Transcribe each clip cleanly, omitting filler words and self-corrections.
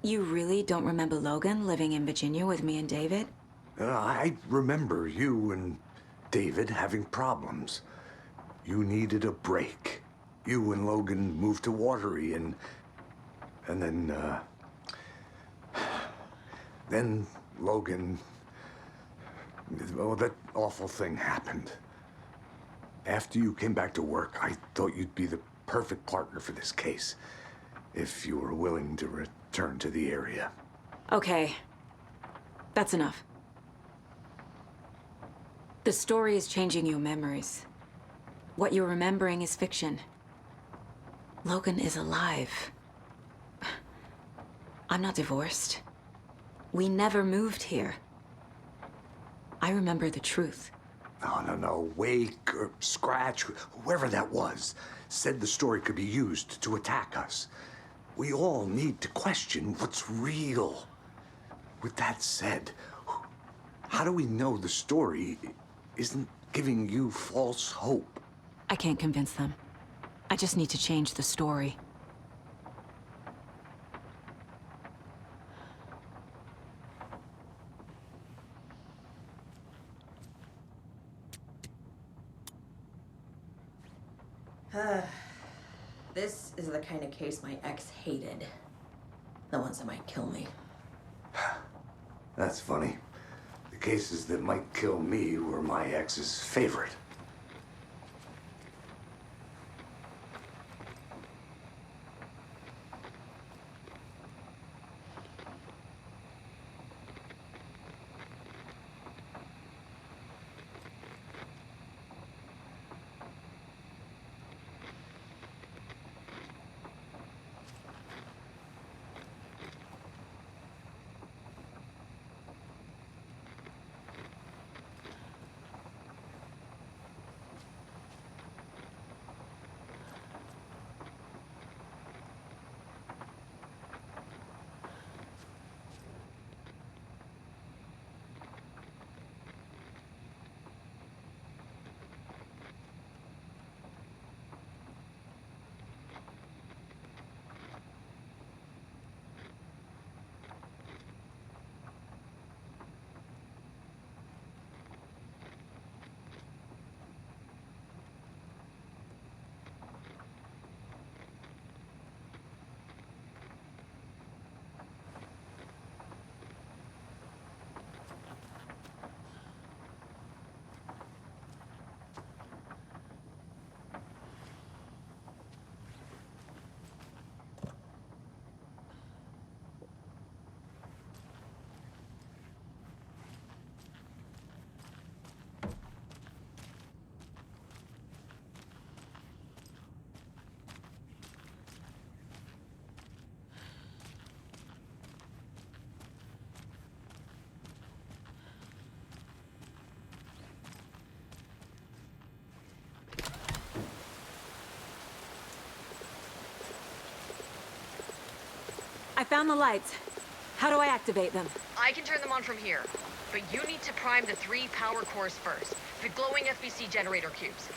You really don't remember Logan living in Virginia with me and David? I remember you and David having problems. You needed a break. You and Logan moved to Watery and then Logan, oh, that awful thing happened. After you came back to work, I thought you'd be the perfect partner for this case, if you were willing to return to the area. Okay. That's enough. The story is changing your memories. What you're remembering is fiction. Logan is alive. I'm not divorced. We never moved here. I remember the truth. No. Wake or Scratch, whoever that was, said the story could be used to attack us. We all need to question what's real. With that said, how do we know the story isn't giving you false hope? I can't convince them. I just need to change the story. This is the kind of case my ex hated. The ones that might kill me. That's funny. The cases that might kill me were my ex's favorite. I found the lights. How do I activate them? I can turn them on from here, but you need to prime the 3 power cores first. The glowing FBC generator cubes.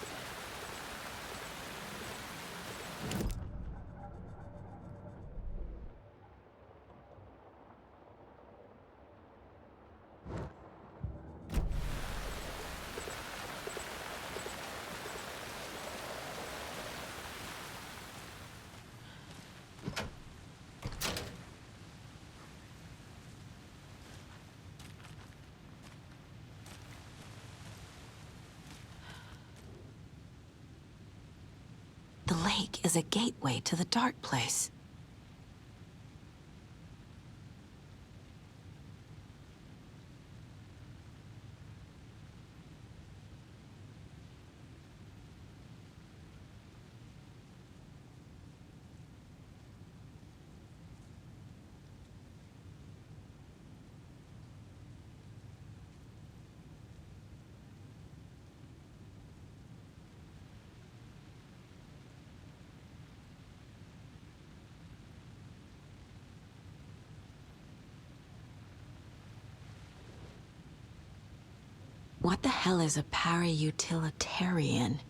The lake is a gateway to the dark place. What the hell is a para-utilitarian?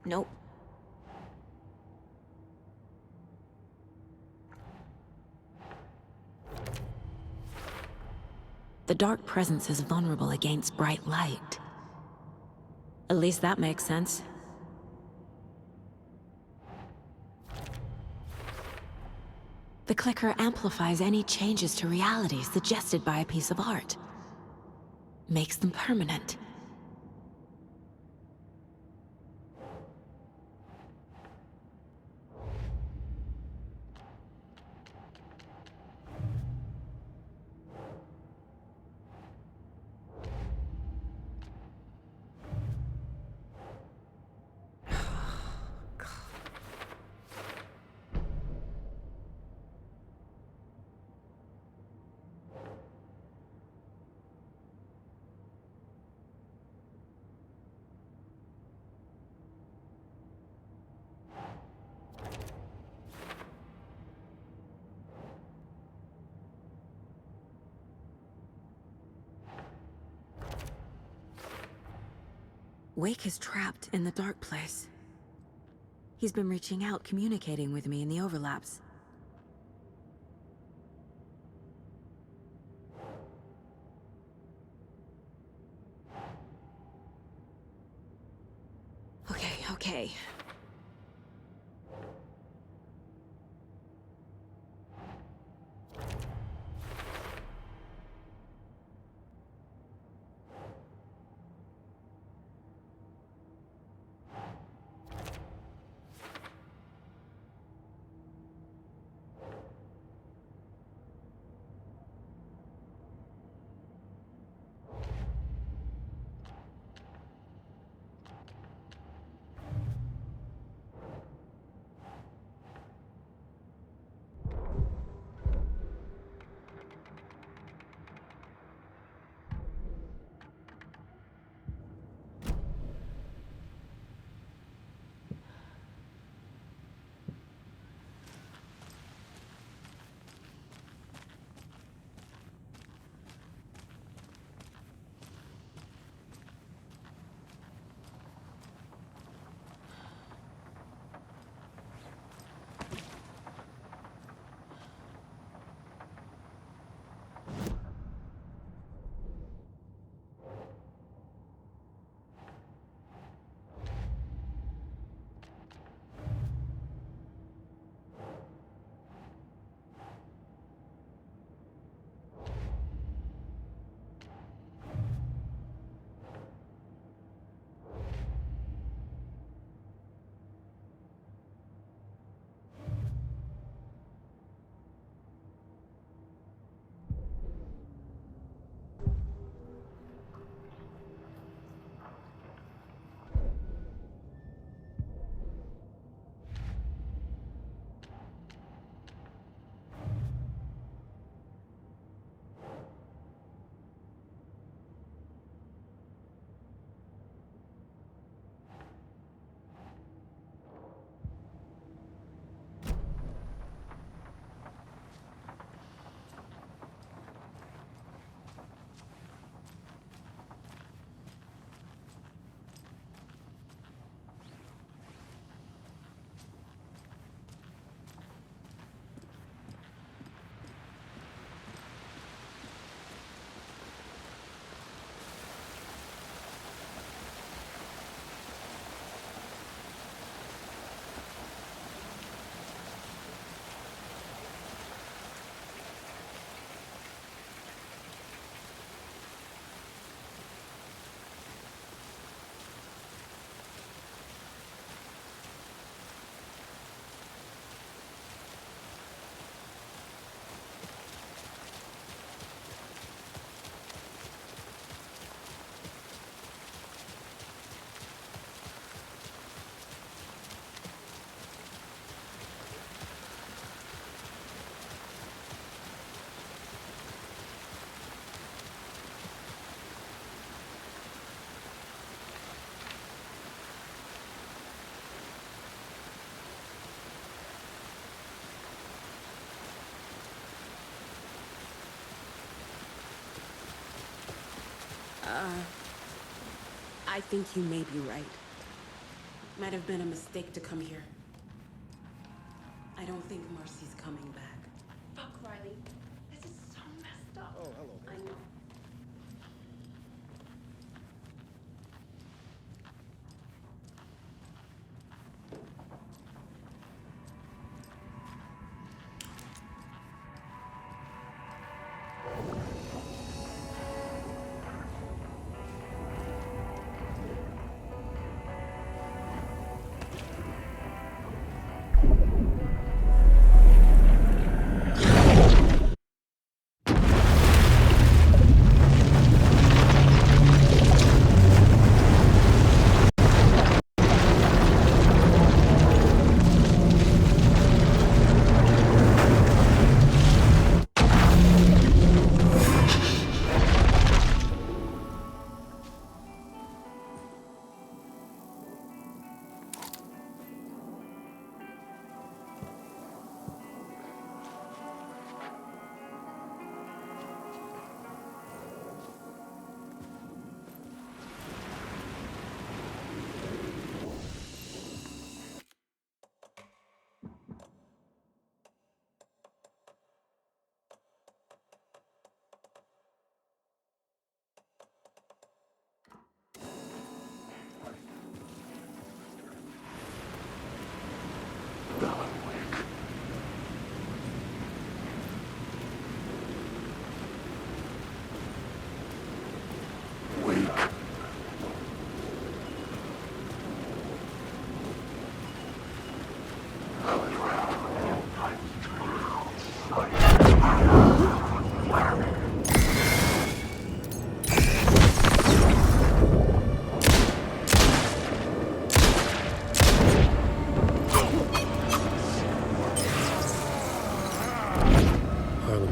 Nope. The dark presence is vulnerable against bright light. At least that makes sense. The clicker amplifies any changes to reality suggested by a piece of art. Makes them permanent. Wake is trapped in the dark place. He's been reaching out, communicating with me in the overlaps. Okay. I think you may be right. Might have been a mistake to come here. I don't think Marcy's coming back. Fuck, Riley. This is so messed up. Oh, hello. I know.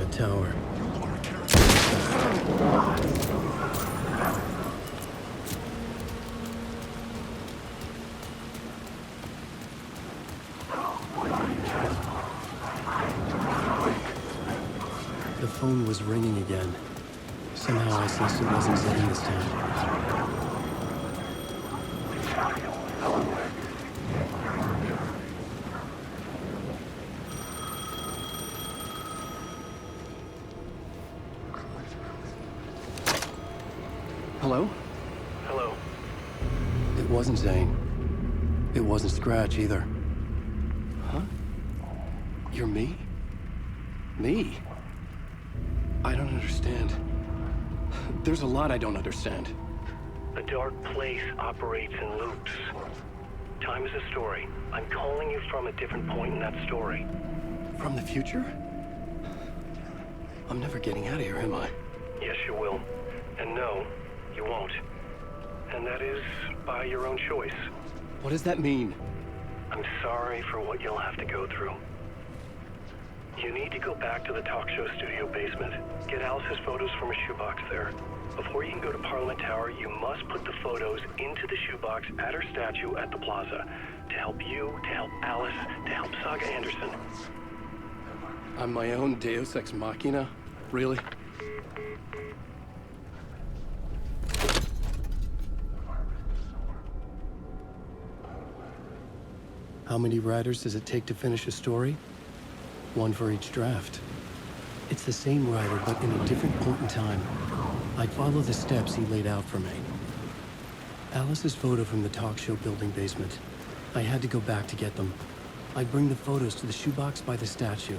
Tower. The phone was ringing again. Somehow I sensed it wasn't Zane this time. Hello? Hello. It wasn't Zane. It wasn't Scratch either. Huh? You're me? Me? I don't understand. There's a lot I don't understand. A dark place operates in loops. Time is a story. I'm calling you from a different point in that story. From the future? I'm never getting out of here, am I? Yes, you will. And no, you won't. And that is by your own choice. What does that mean? I'm sorry for what you'll have to go through. You need to go back to the talk show studio basement. Get Alice's photos from a shoebox there. Before you can go to Parliament Tower, you must put the photos into the shoebox at her statue at the plaza. To help you, to help Alice, to help Saga Anderson. I'm my own Deus Ex Machina? Really? How many writers does it take to finish a story? One for each draft. It's the same writer, but in a different point in time. I'd follow the steps he laid out for me. Alice's photo from the talk show building basement. I had to go back to get them. I'd bring the photos to the shoebox by the statue.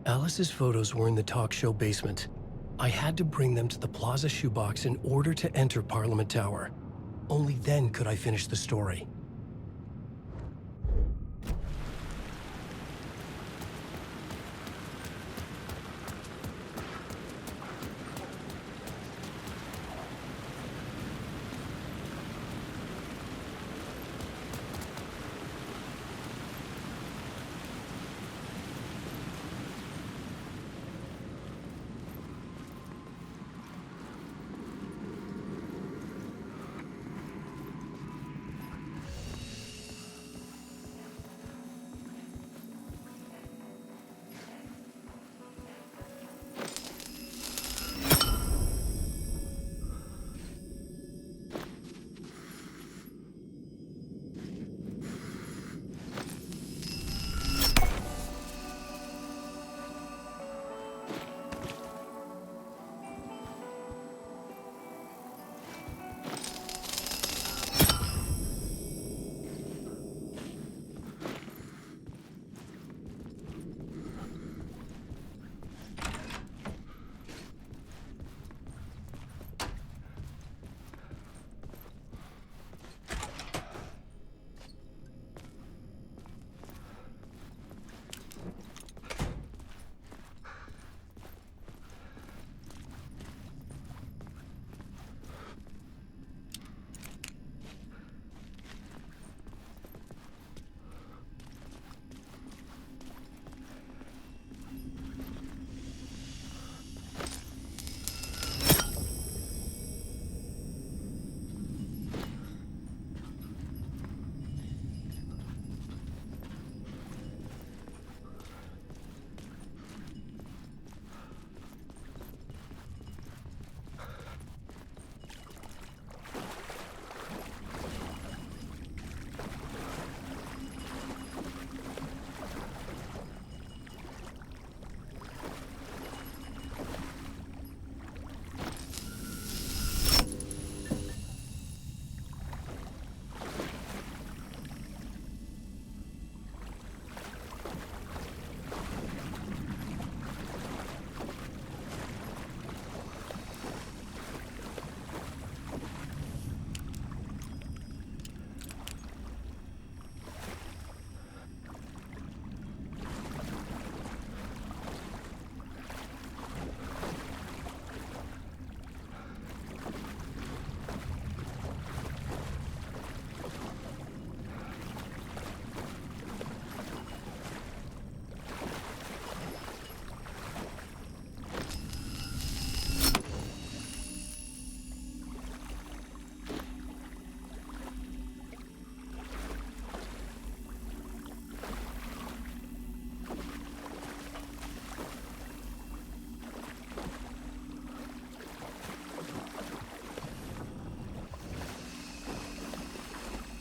Alice's photos were in the talk show basement. I had to bring them to the Plaza shoebox in order to enter Parliament Tower. Only then could I finish the story.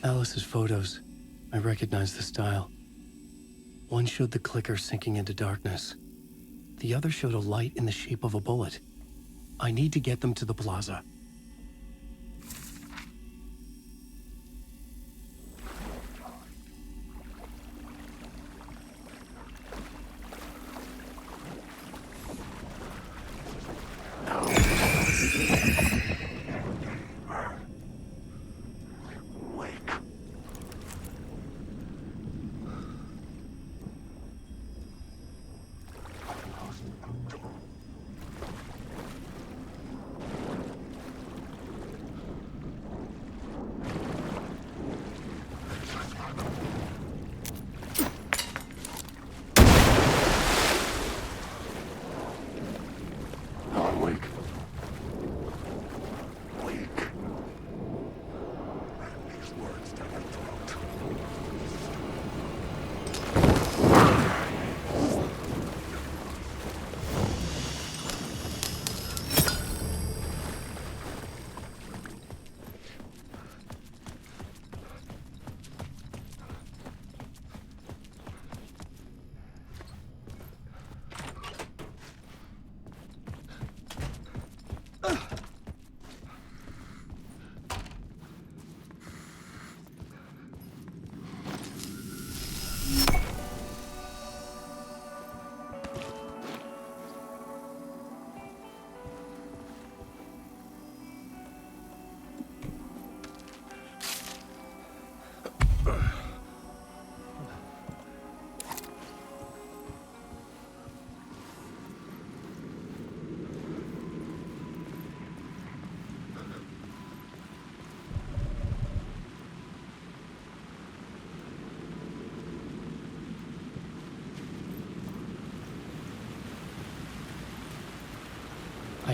Alice's photos. I recognize the style. One showed the clicker sinking into darkness. The other showed a light in the shape of a bullet. I need to get them to the plaza.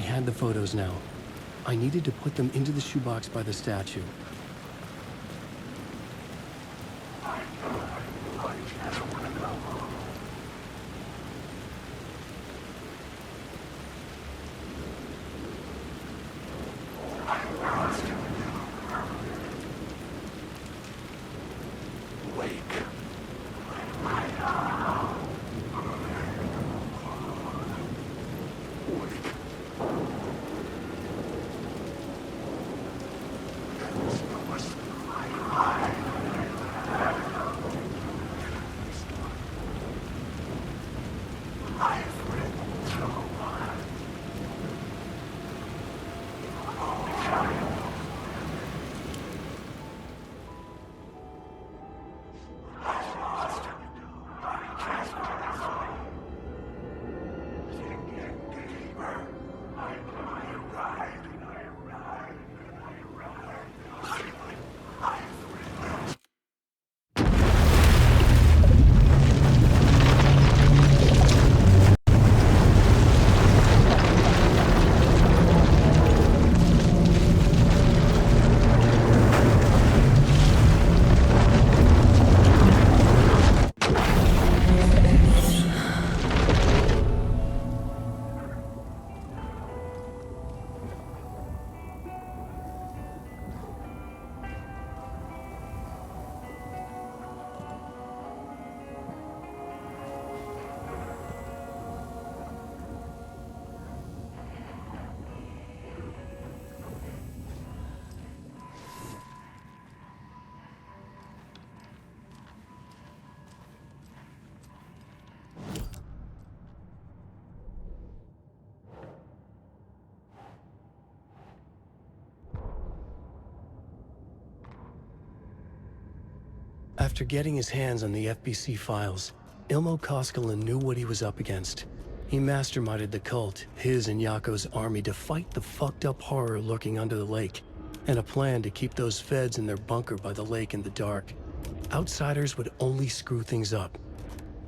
had the photos now. I needed to put them into the shoebox by the statue. After getting his hands on the FBC files, Ilmo Koskinen knew what he was up against. He masterminded the cult, his and Yako's army, to fight the fucked up horror lurking under the lake, and a plan to keep those feds in their bunker by the lake in the dark. Outsiders would only screw things up.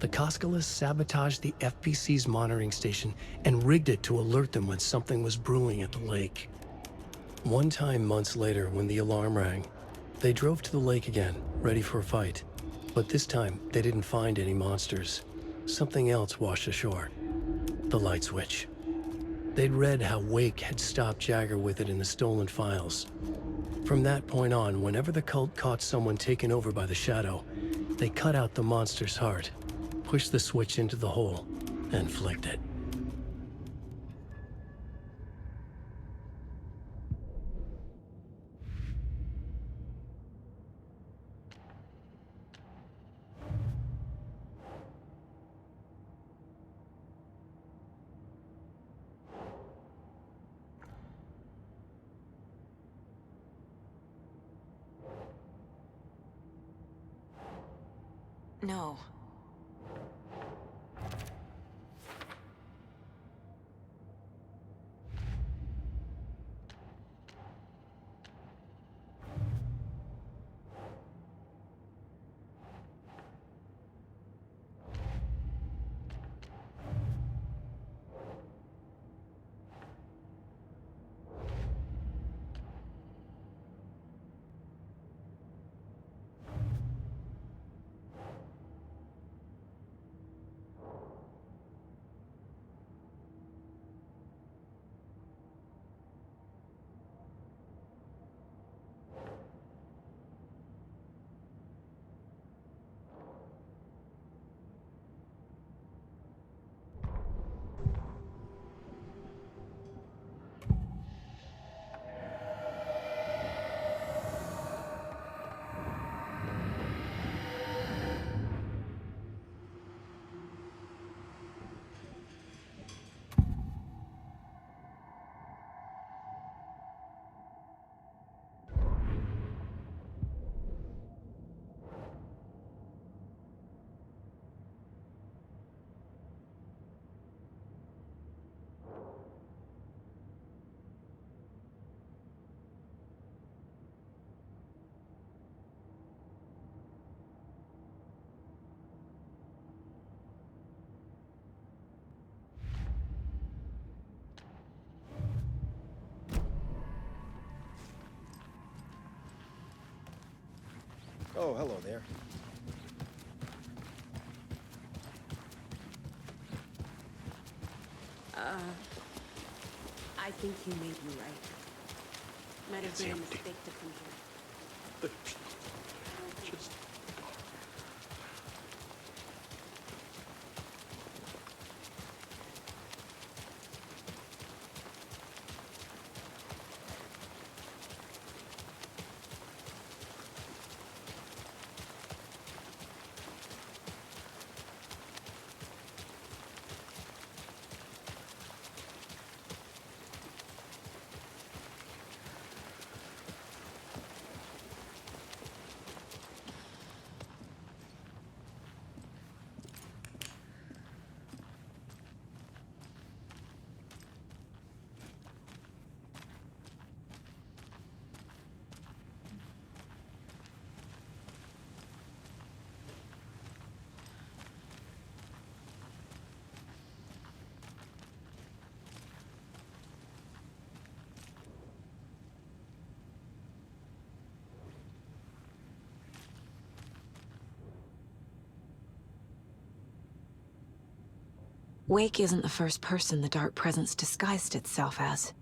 The Koskilas sabotaged the FBC's monitoring station and rigged it to alert them when something was brewing at the lake. One time months later, when the alarm rang, they drove to the lake again, ready for a fight. But this time, they didn't find any monsters. Something else washed ashore. The light switch. They'd read how Wake had stopped Jagger with it in the stolen files. From that point on, whenever the cult caught someone taken over by the shadow, they cut out the monster's heart, pushed the switch into the hole, and flicked it. No. Oh, hello there. I think you may be right. Might have been a mistake to come here. Just... Wake isn't the first person the dark presence disguised itself as.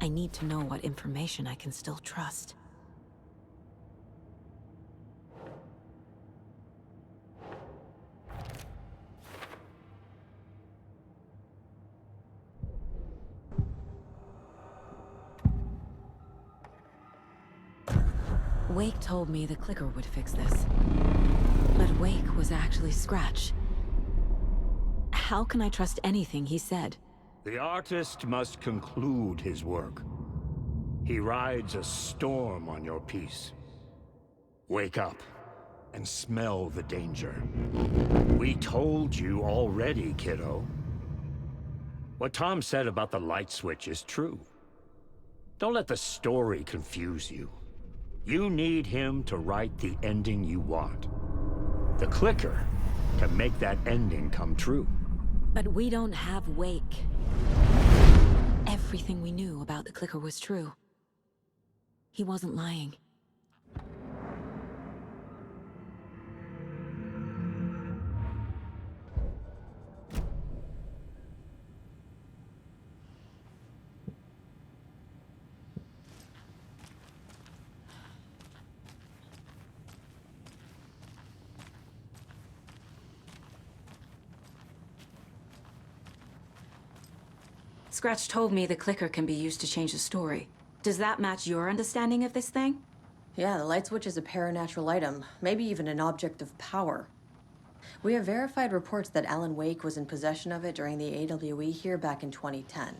I need to know what information I can still trust. Wake told me the clicker would fix this. But Wake was actually Scratch. How can I trust anything he said? The artist must conclude his work. He rides a storm on your piece. Wake up and smell the danger. We told you already, kiddo. What Tom said about the light switch is true. Don't let the story confuse you. You need him to write the ending you want. The clicker can make that ending come true. But we don't have Wake. Everything we knew about the clicker was true. He wasn't lying. Scratch told me the clicker can be used to change the story. Does that match your understanding of this thing? Yeah, the light switch is a paranatural item, maybe even an object of power. We have verified reports that Alan Wake was in possession of it during the AWE here back in 2010.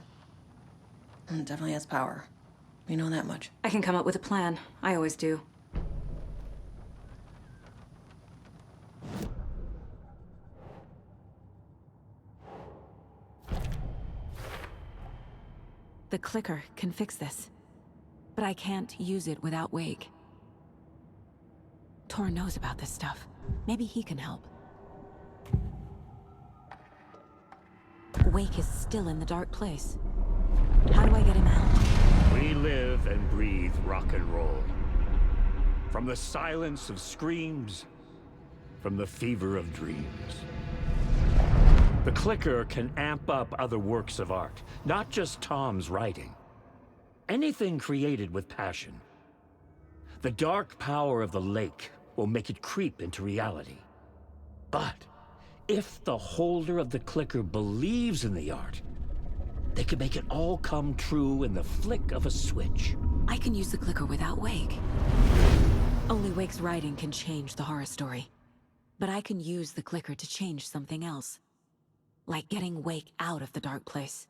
Definitely has power. We know that much. I can come up with a plan. I always do. The clicker can fix this, but I can't use it without Wake. Tor knows about this stuff. Maybe he can help. Wake is still in the dark place. How do I get him out? We live and breathe rock and roll. From the silence of screams, from the fever of dreams. The clicker can amp up other works of art, not just Tom's writing. Anything created with passion. The dark power of the lake will make it creep into reality. But if the holder of the clicker believes in the art, they can make it all come true in the flick of a switch. I can use the clicker without Wake. Only Wake's writing can change the horror story. But I can use the clicker to change something else. Like getting Wake out of the dark place.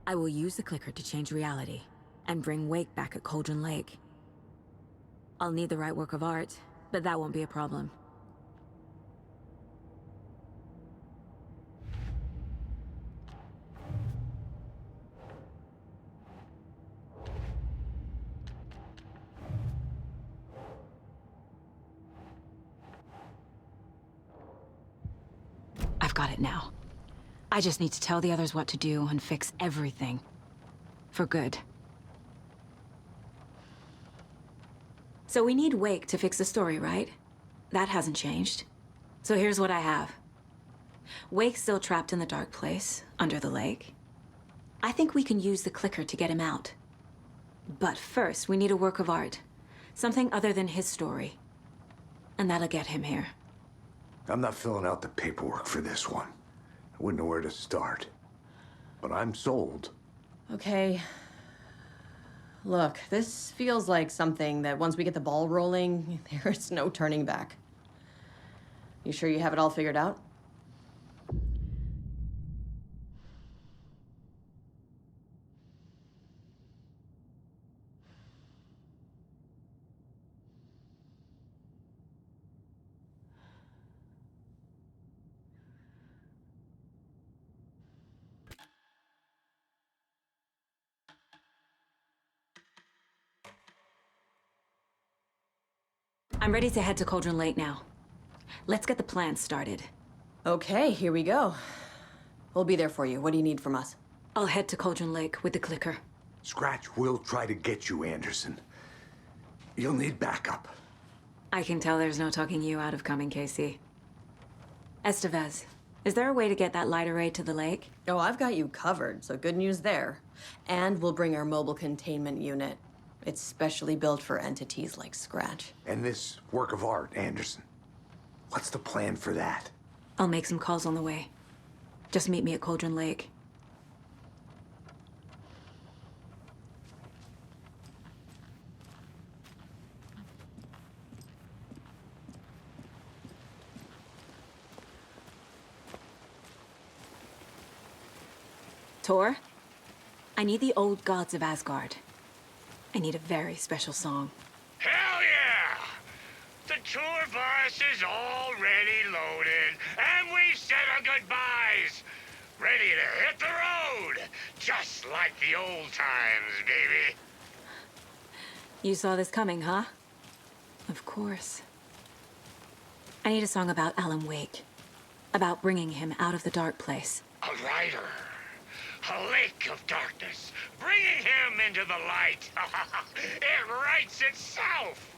I will use the clicker to change reality and bring Wake back at Cauldron Lake. I'll need the right work of art, but that won't be a problem. I've got it now. I just need to tell the others what to do and fix everything. For good. So we need Wake to fix the story, right? That hasn't changed. So here's what I have. Wake's still trapped in the dark place, under the lake. I think we can use the clicker to get him out. But first, we need a work of art. Something other than his story. And that'll get him here. I'm not filling out the paperwork for this one. I wouldn't know where to start. But I'm sold. Okay. Look, this feels like something that once we get the ball rolling, there's no turning back. You sure you have it all figured out? I'm ready to head to Cauldron Lake now. Let's get the plan started. Okay, here we go. We'll be there for you. What do you need from us? I'll head to Cauldron Lake with the clicker. Scratch will try to get you, Anderson. You'll need backup. I can tell there's no talking you out of coming, Casey. Estevez, is there a way to get that light array to the lake? Oh, I've got you covered, so good news there. And we'll bring our mobile containment unit. It's specially built for entities like Scratch. And this work of art, Anderson. What's the plan for that? I'll make some calls on the way. Just meet me at Cauldron Lake. Tor, I need the old gods of Asgard. I need a very special song. Hell yeah! The tour bus is already loaded, and we said our goodbyes. Ready to hit the road, just like the old times, baby. You saw this coming, huh? Of course. I need a song about Alanwake. About bringing him out of the dark place. A rider. A lake of darkness, bringing him into the light. It writes itself.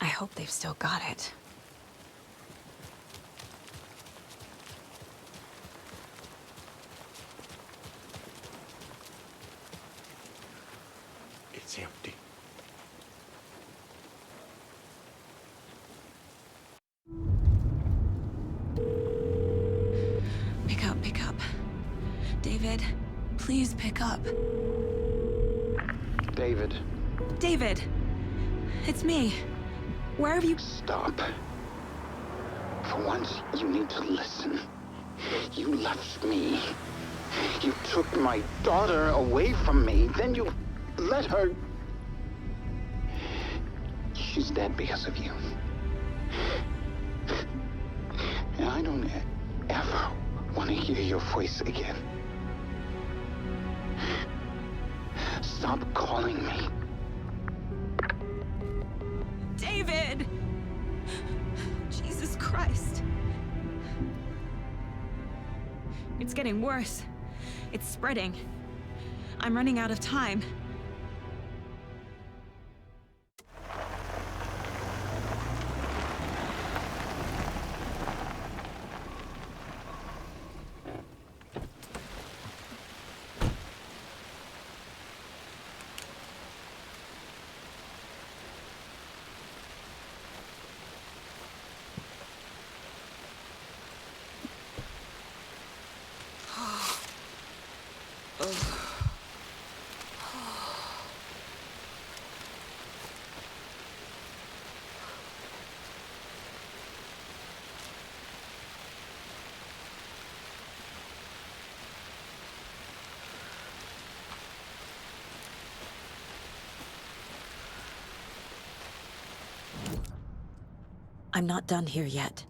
I hope they've still got it. It's empty. Pick up. David, please pick up. David. David! It's me. Where have you... Stop. For once, you need to listen. You left me. You took my daughter away from me, then you let her... She's dead because of you. And I don't ever want to hear your voice again. Stop calling me. David! Jesus Christ. It's getting worse. It's spreading. I'm running out of time. I'm not done here yet.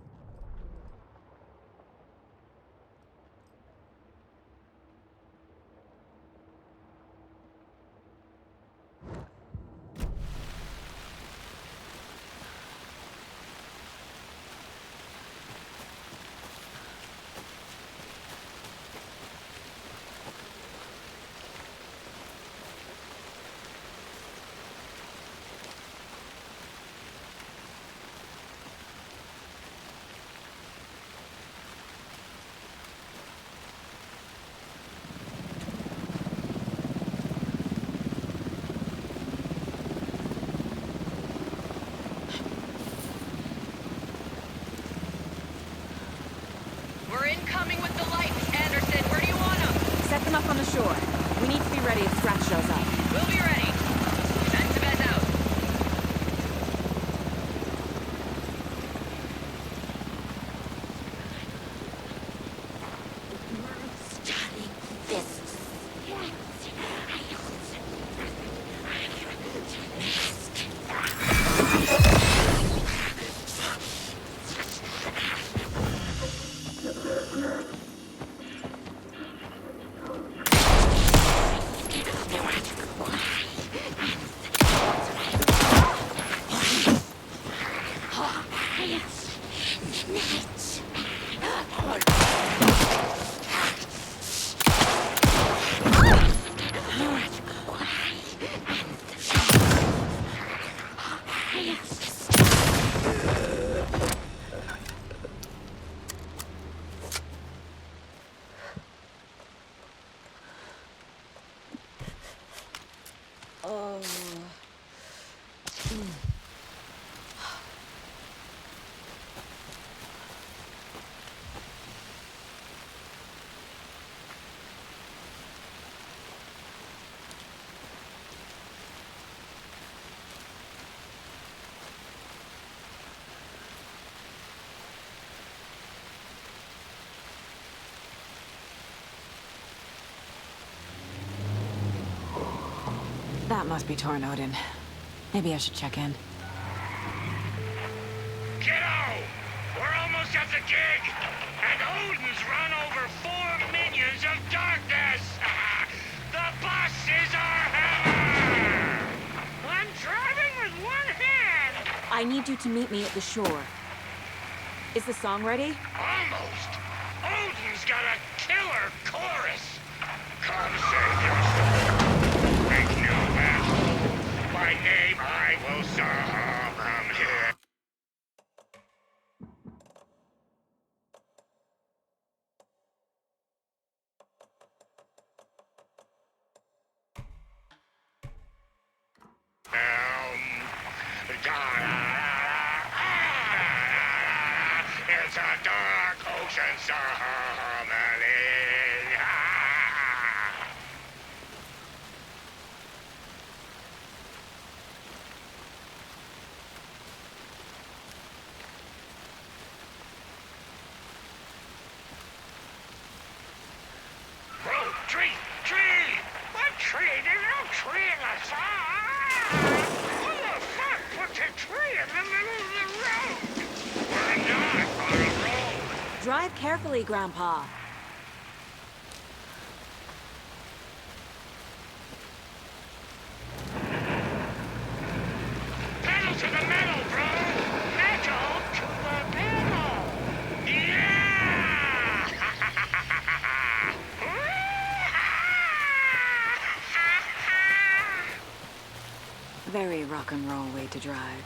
We're incoming with the lights, Anderson. Where do you want them? Set them up on the shore. We need to be ready if Scratch shows up. We'll be ready. Jettrojettro out. That must be Torn Odin. Maybe I should check in. Kiddo! We're almost at the gig! And Odin's run over 4 minions of darkness! The bus is our hammer! I'm driving with one hand! I need you to meet me at the shore. Is the song ready? Almost! Odin's got a killer chorus! Come save your soul! Make no asshole! By name I will summon him! It's a dark ocean summoning. Bro, tree! What tree? There's no tree in the sun! Who the fuck put a tree in the middle of the road? We're not on a road! Drive carefully, Grandpa. Pedal to the metal, bro! Metal to the metal! Yeah! Very rock and roll way to drive.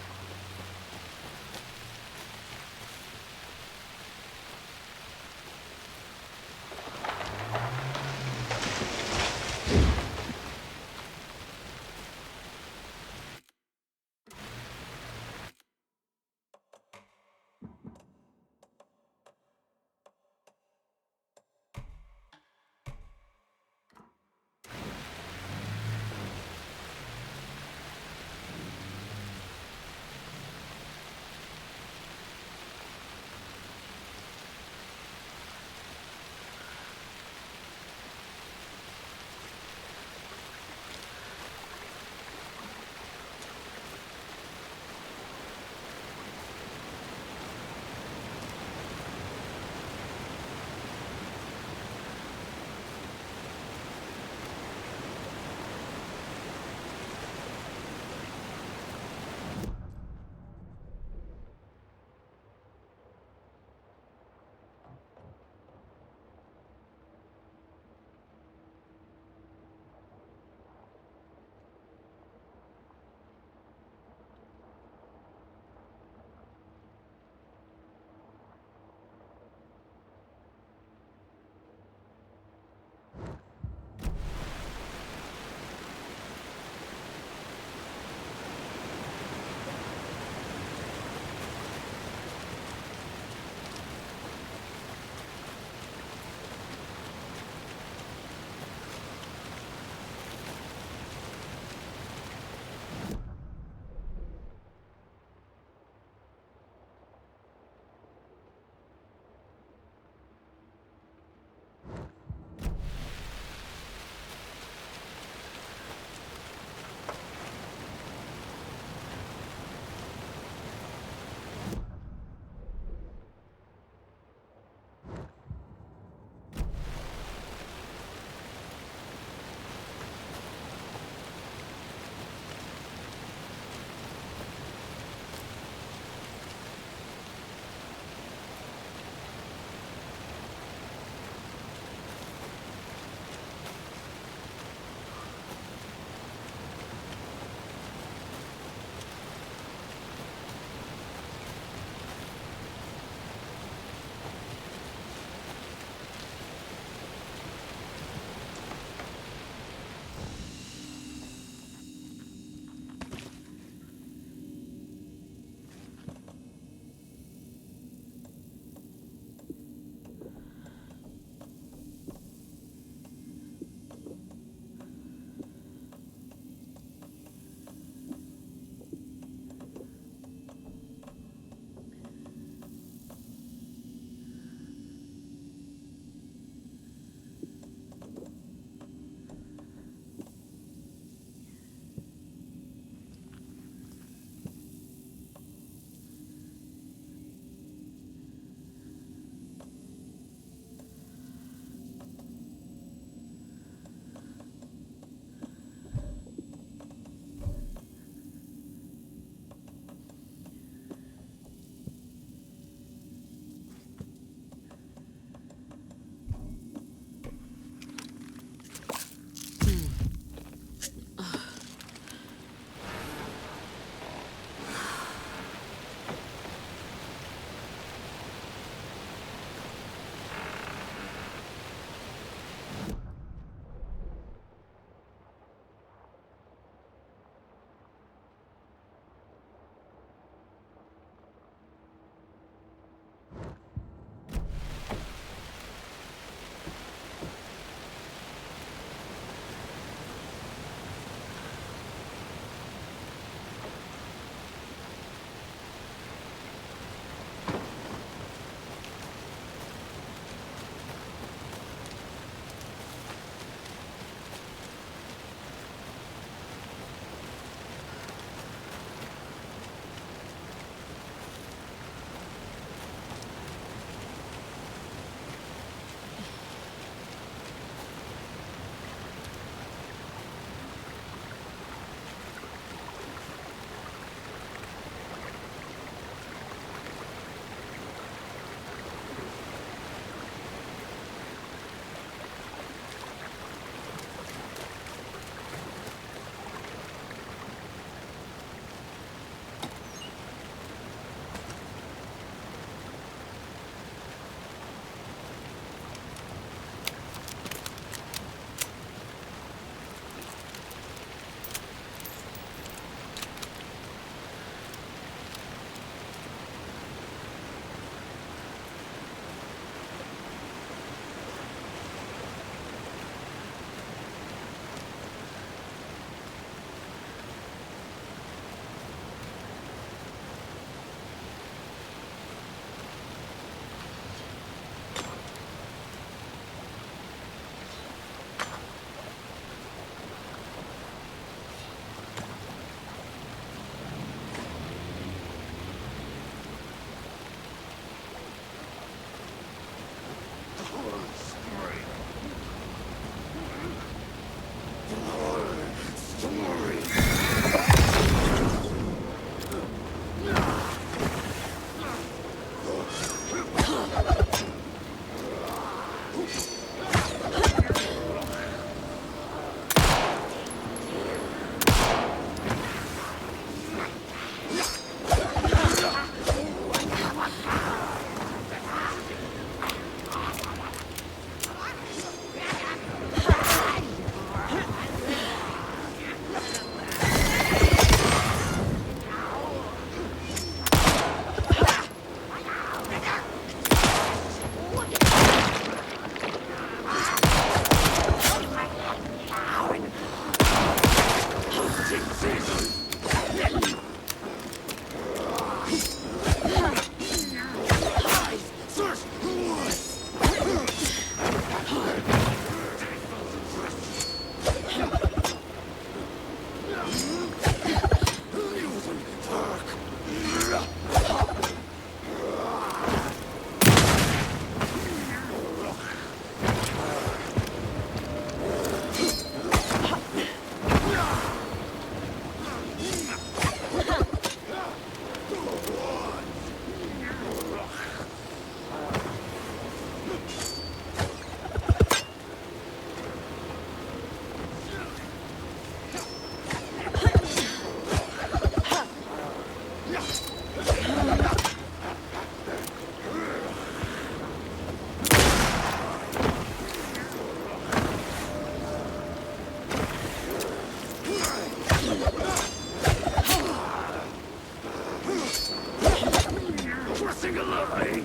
alive.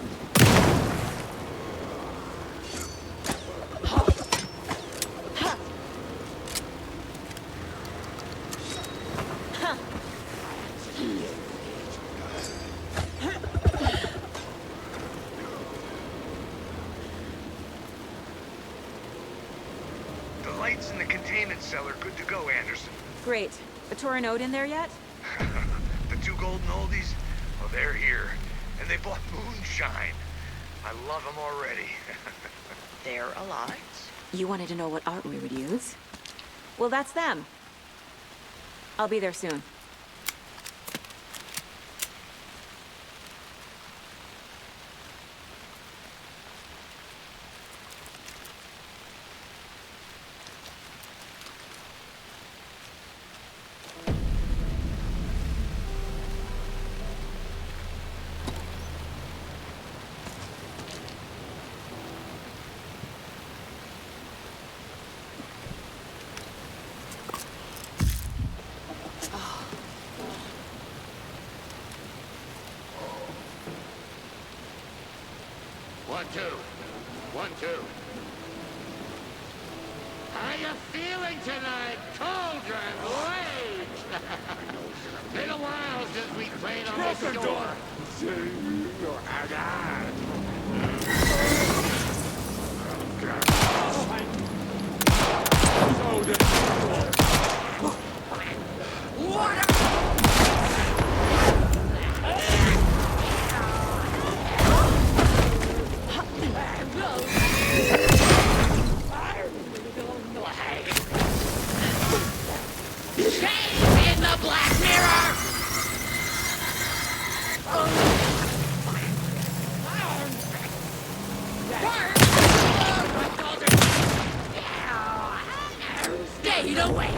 The lights in the containment cell are good to go, Anderson. Great. A Torinode in there yet? The two golden oldies? Well, they're here. And they bought moonshine. I love them already. They're alive? You wanted to know what art we would use? Well, that's them. I'll be there soon. One, two. 1, 2. How you feeling tonight, Cauldron Lake? Been a while since we played on the store. In the Black Mirror! Stay away!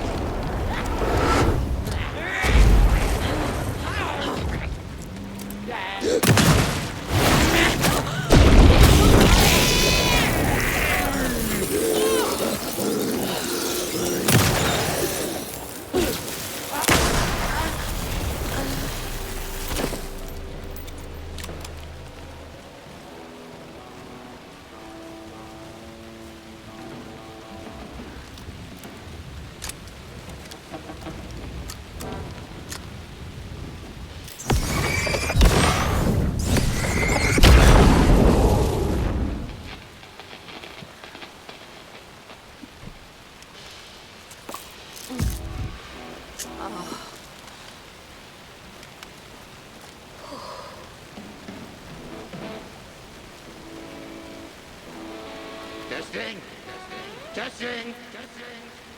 Testing.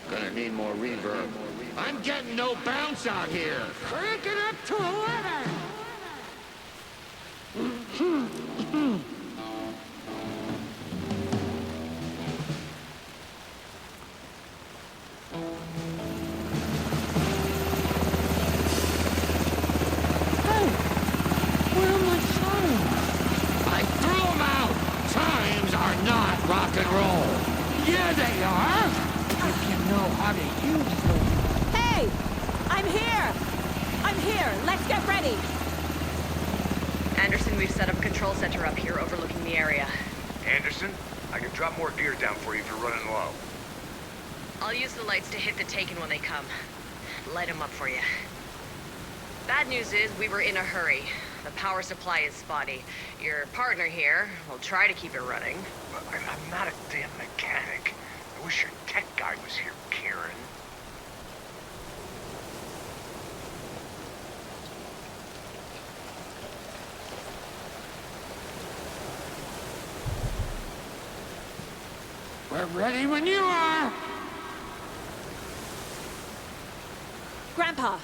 Gonna need more reverb. I'm getting no bounce out here. Crank it up to 11. Hey, where are my signs? I threw them out. Times are not rock and roll. Yeah, they are. If you know how to use them. Hey! I'm here! I'm here! Let's get ready! Anderson, we've set up a control center up here overlooking the area. Anderson, I can drop more gear down for you if you're running low. I'll use the lights to hit the Taken when they come. Light them up for you. Bad news is we were in a hurry. The power supply is spotty. Your partner here will try to keep it running. But I'm not a damn mechanic. I wish your tech guy was here, Karen. We're ready when you are. Grandpa,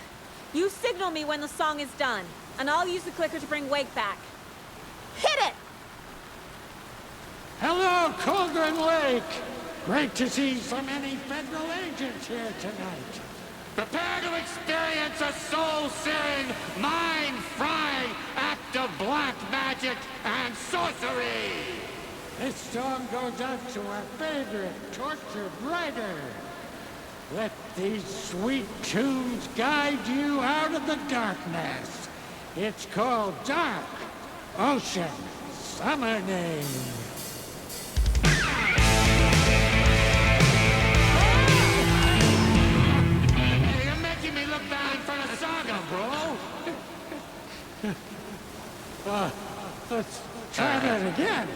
you signal me when the song is done, and I'll use the clicker to bring Wake back. Hit it! Hello, Cauldron Lake. Great to see so many federal agents here tonight. Prepare to experience a soul-searing, mind-frying act of black magic and sorcery. This song goes out to our favorite tortured writer. Let these sweet tunes guide you out of the darkness. It's called Dark ocean summoning. You're making me look bad in front of Saga, bro. Let's try that again.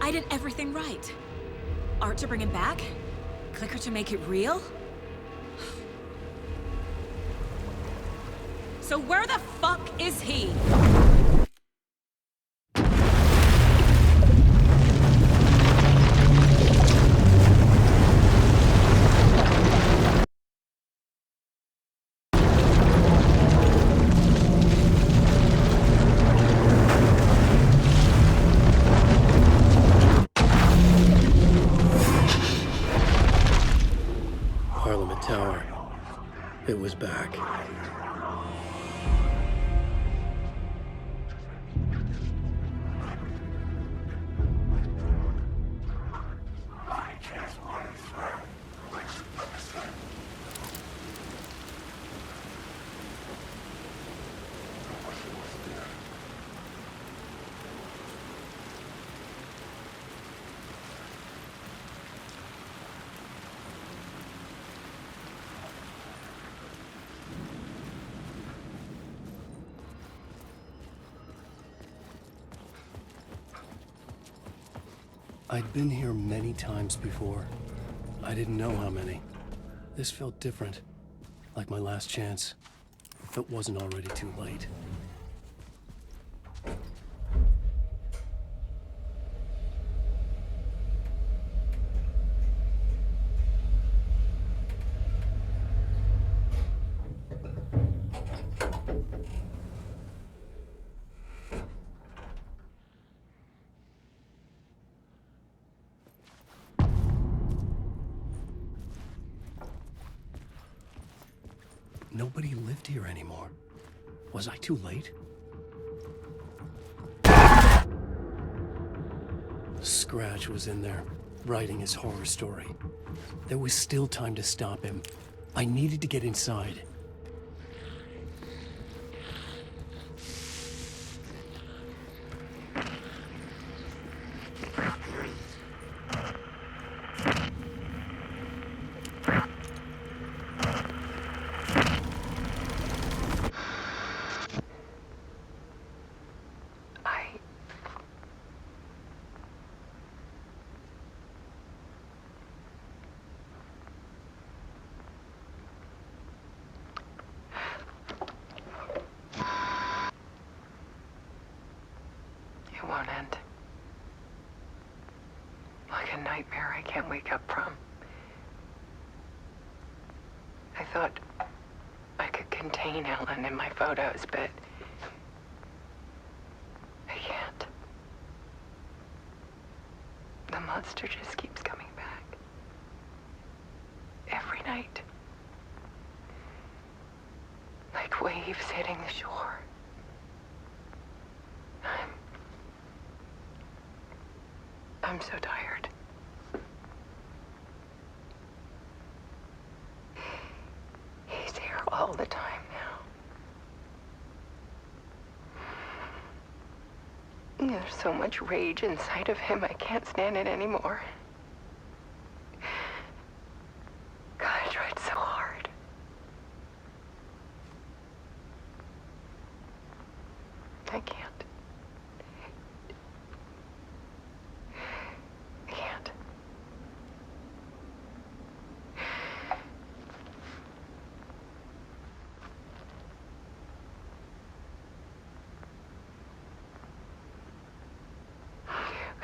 I did everything right. Art to bring him back? Clicker to make it real? So where the fuck is he? Parliament Tower. It was back. I'd been here many times before. I didn't know how many. This felt different, like my last chance, if it wasn't already too late. Nobody lived here anymore. Was I too late? Scratch was in there, writing his horror story. There was still time to stop him. I needed to get inside. It won't end. Like a nightmare I can't wake up from. I thought I could contain Ellen in my photos, but I can't. The monster just keeps coming back. Every night. Like waves hitting the shore. I'm so tired. He's here all the time now. There's so much rage inside of him, I can't stand it anymore. God, I tried so hard. I can't.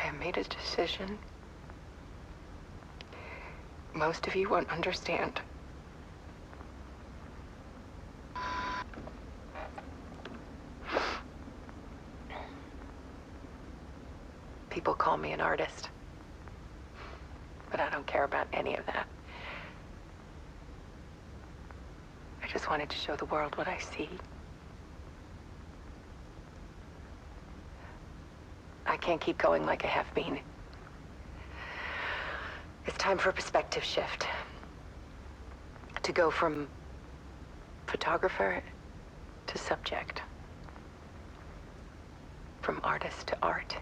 I made a decision. Most of you won't understand. People call me an artist, but I don't care about any of that. I just wanted to show the world what I see. I can't keep going like I have been. It's time for a perspective shift. To go from photographer to subject. From artist to art.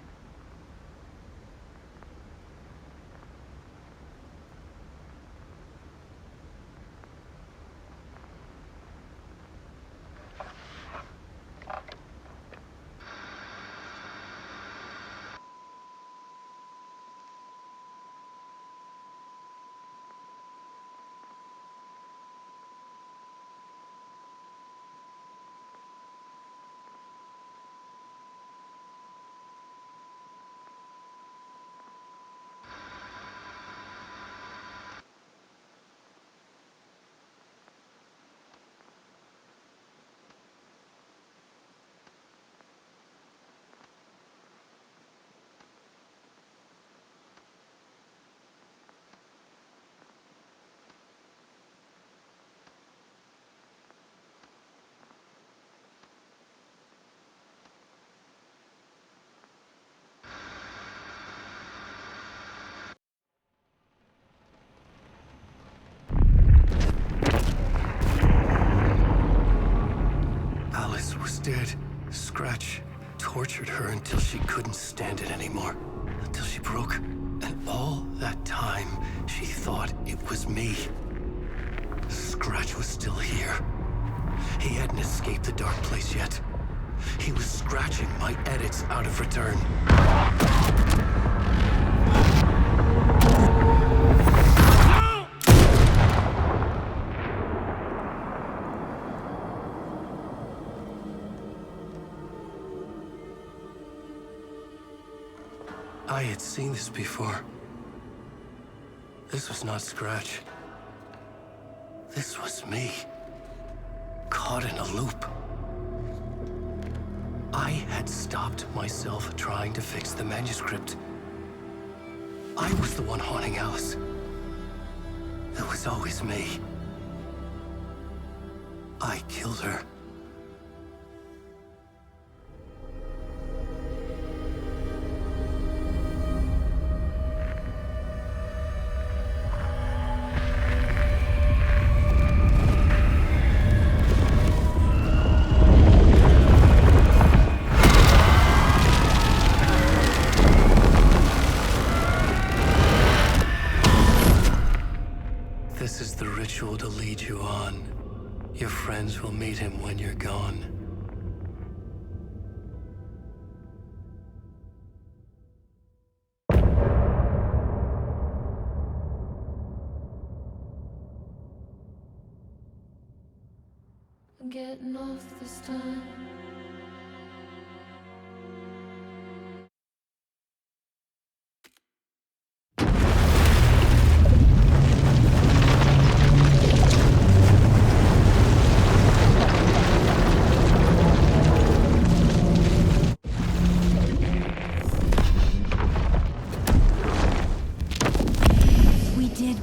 Instead, Scratch tortured her until she couldn't stand it anymore. Until she broke. And all that time, she thought it was me. Scratch was still here. He hadn't escaped the dark place yet. He was scratching my edits out of return. I had seen this before. This was not Scratch. This was me. Caught in a loop. I had stopped myself trying to fix the manuscript. I was the one haunting Alice. It was always me. I killed her. This is the ritual to lead you on. Your friends will meet him when you're gone. I'm getting off this time.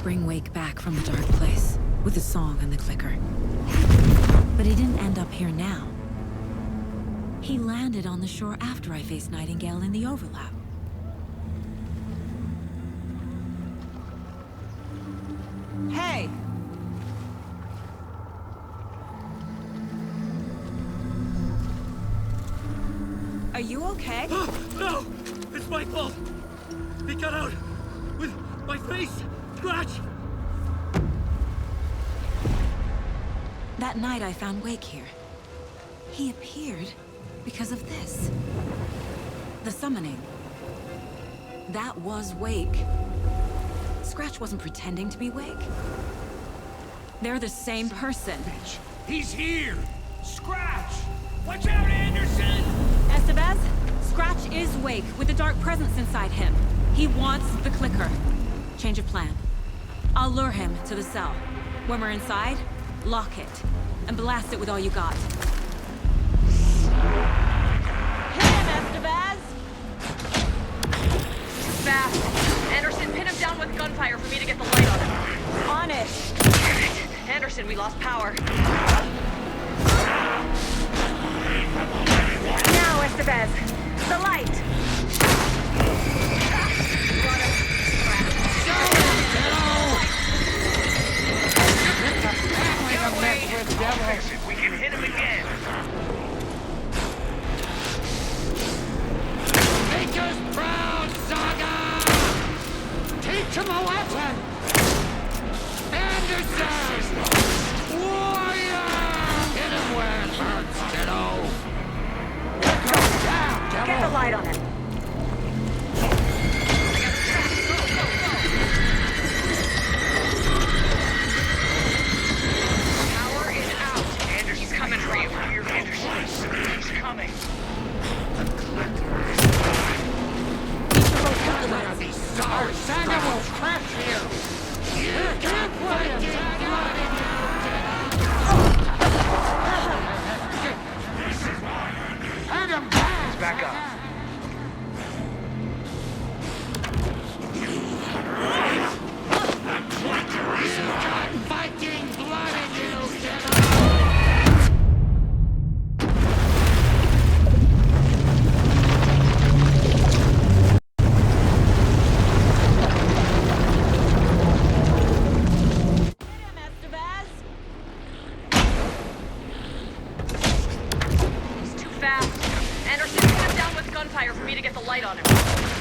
Bring Wake back from the dark place with the song and the clicker. But he didn't end up here now. He landed on the shore after I faced Nightingale in the overlap. Hey! Are you okay? No! It's my fault! He got out with my face! Scratch! That night I found Wake here. He appeared because of this. The summoning. That was Wake. Scratch wasn't pretending to be Wake. They're the same person. He's here! Scratch! Watch out, Anderson! Estevez, Scratch is Wake with the dark presence inside him. He wants the clicker. Change of plan. I'll lure him to the cell. When we're inside, lock it, and blast it with all you got. Hit him, Estevez! Too fast. Anderson, pin him down with gunfire for me to get the light on him. On it! Anderson, we lost power. Now, Estevez, the light! We can hit him again. Make us proud, Saga! Teach him a weapon! Anderson! Warrior! Hit him where it hurts, kiddo! Go down, devil! Get the light on him. Coming for you. Anderson, he's coming. Be sorry. Saga will crash here. You can't play it, Saga. Hand him back. Back up.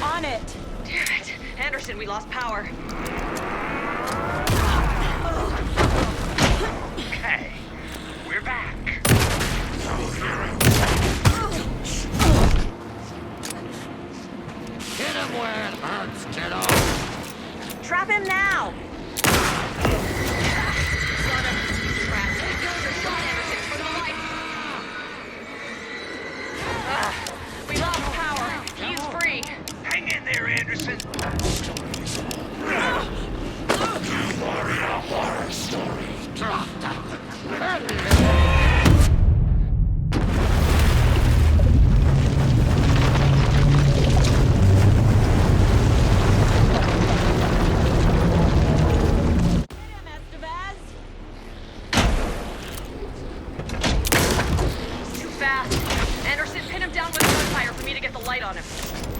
On it! Damn it. Anderson, we lost power. Okay, we're back. Hit him where it hurts, kiddo. Trap him now! We lost power. He's free. Hang in there, Anderson. You are in a horror story. Too fast. Anderson, pin him down with gunfire for me to get the light on him.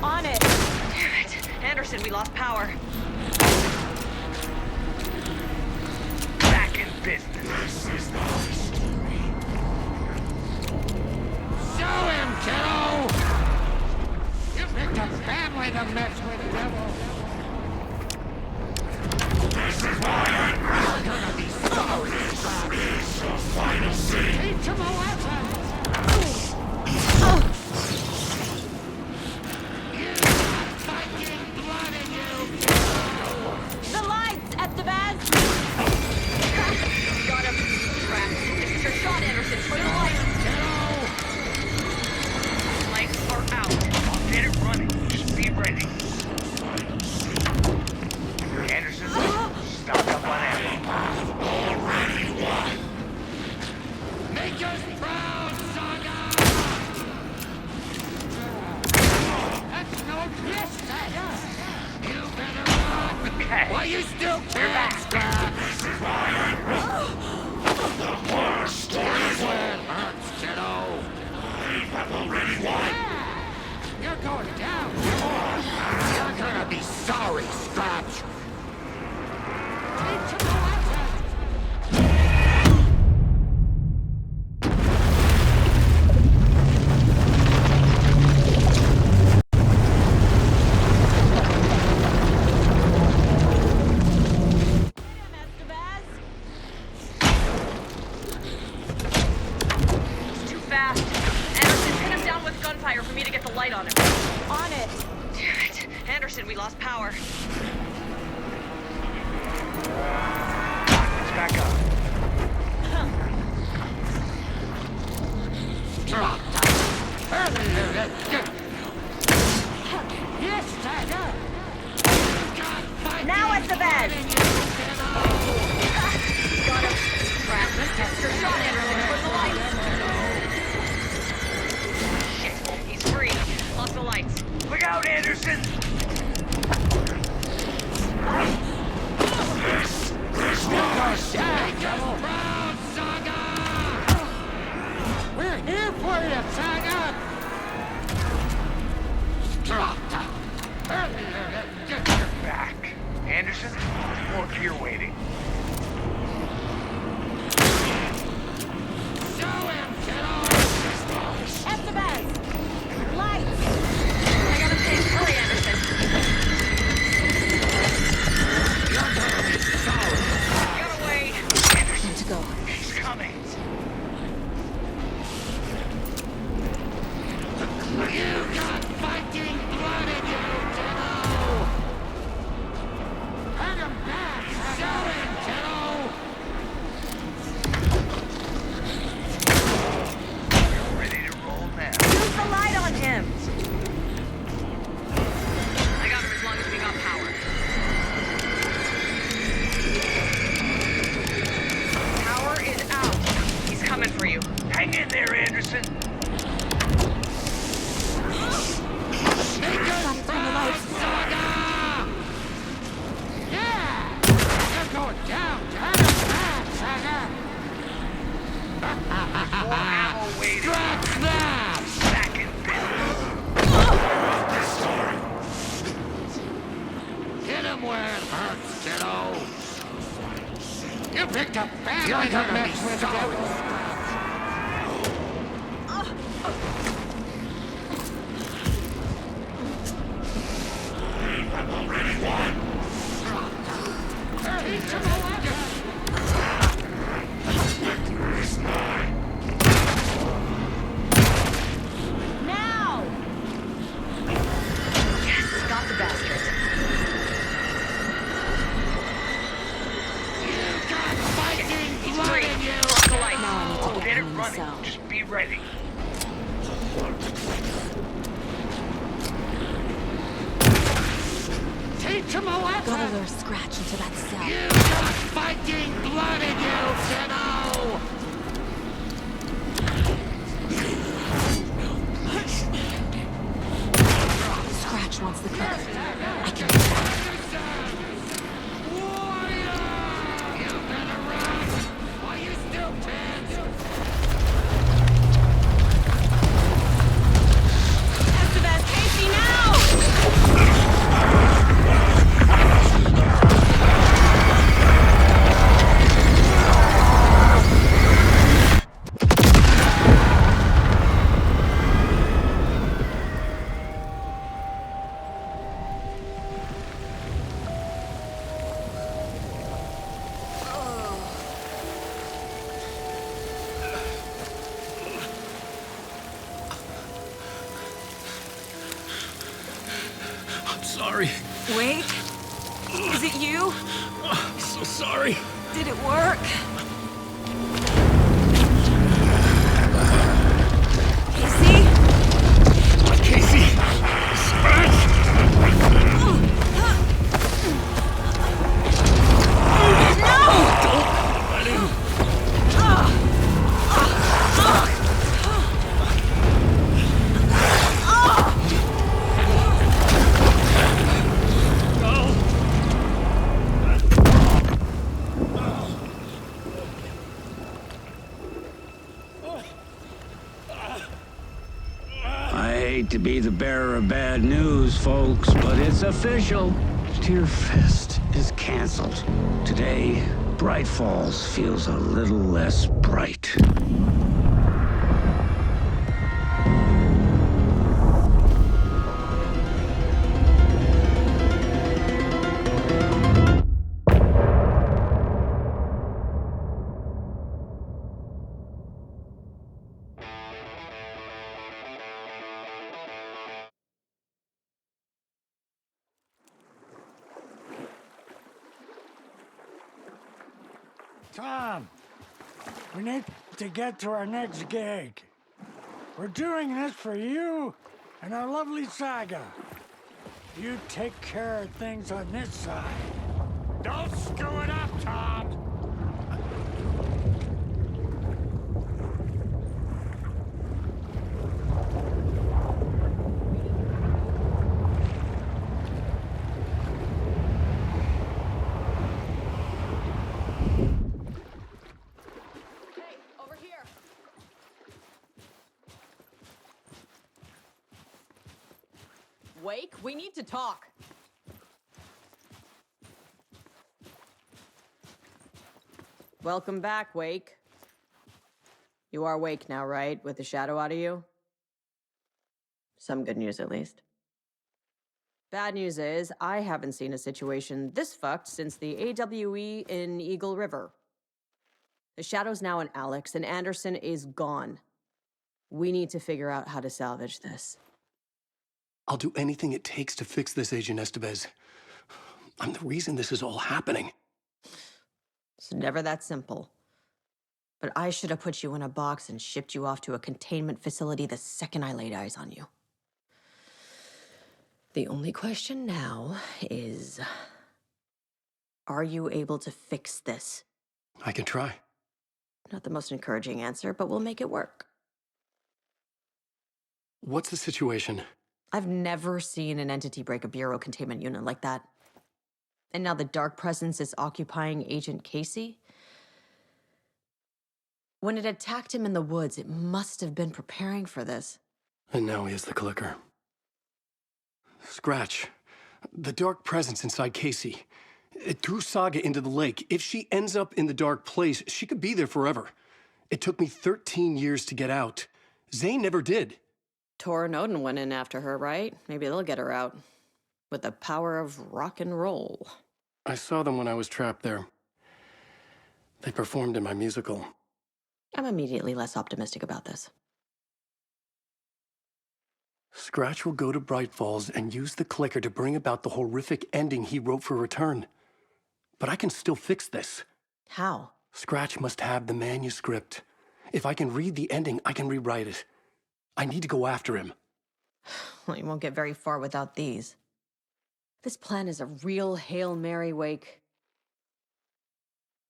On it! Damn it. Anderson, we lost power. Back in business. This is the story. Show him, kiddo! You picked a family to mess with, devil. This is why you're gonna be sorry. This is your final scene. Teach him a lesson! You got fighting blood in you! The lights, Estevez! Got him. Trapped. This is your shot, Anderson. For the light. Lights are out. I'll get it running. Just be ready. Anderson, stock up on ammo. Already won. Make us proud, Saga! That's no yes, Saga! You better run! Okay. Why you still can't scrap? This is why the horror story is where it hurts, kiddo! You have already won! You're going down! You're gonna be sorry, Scratch! Teach him a lesson! Too fast. Anderson, pin him down with gunfire for me to get the light on him. On it! Damn it. Anderson, we lost power. It's back up. Yes, Tiger! Now at the bed! Got him. Trapped. That's your shot, Anderson. For the lights. Shit. He's free. Lost the lights. Look out, Anderson! This was proud, Saga! We're here for you, Saga! You're back. Anderson, more gear waiting. Show him, kiddo! Estevez! Lights! I gotta save Hurry, Anderson. You're gonna be sorry! Get away. Need to go. He's coming! You got fighting blood in you, kiddo! Hang him back! Show him, kiddo! You're ready to roll now. Use the light on him. I got him as long as we got power. Power is out. He's coming for you. Hang in there, Anderson! Make us proud, Saga! Yeah! You're going down, Hang him back, Saga! More ammo waiting. Scratch that! Back in business. This story. Hit him where it hurts, kiddo. You picked a family to mess with, devil. Now! Yes, got the bastard. You got fighting blood in you! Now I need to Get get it him in the running. cell. Just be ready. Teach him a lesson! Gotta lure Scratch into that cell. You got fighting blood in you, kiddo! Scratch wants the clicker. I can do that. Warrior! You better run! Why you stupid? Estevez, Casey, now! I'm sorry. Wait. Is it you? I'm so sorry. Did it work? Casey? Casey! Scratch! I hate to be the bearer of bad news, folks, but it's official. Tear Fest is canceled. Today, Bright Falls feels a little less bright. Tom, we need to get to our next gig. We're doing this for you and our lovely saga. You take care of things on this side. Don't screw it up, Tom! Wake, we need to talk. Welcome back, Wake. You are Wake now, right? With the shadow out of you? Some good news, at least. Bad news is, I haven't seen a situation this fucked since the AWE in Eagle River. The shadow's now in Alex, and Anderson is gone. We need to figure out how to salvage this. I'll do anything it takes to fix this, Agent Estevez. I'm the reason this is all happening. It's never that simple. But I should have put you in a box and shipped you off to a containment facility the second I laid eyes on you. The only question now is, are you able to fix this? I can try. Not the most encouraging answer, but we'll make it work. What's the situation? I've never seen an entity break a bureau containment unit like that. And now the dark presence is occupying Agent Casey? When it attacked him in the woods, it must have been preparing for this. And now he has the clicker. Scratch. The dark presence inside Casey. It threw Saga into the lake. If she ends up in the dark place, she could be there forever. It took me 13 years to get out. Zane never did. Tor and Odin went in after her, right? Maybe they'll get her out. with the power of rock and roll. I saw them when I was trapped there. They performed in my musical. I'm immediately less optimistic about this. Scratch will go to Bright Falls and use the clicker to bring about the horrific ending he wrote for Return. But I can still fix this. How? Scratch must have the manuscript. If I can read the ending, I can rewrite it. I need to go after him. Well, you won't get very far without these. This plan is a real Hail Mary, Wake.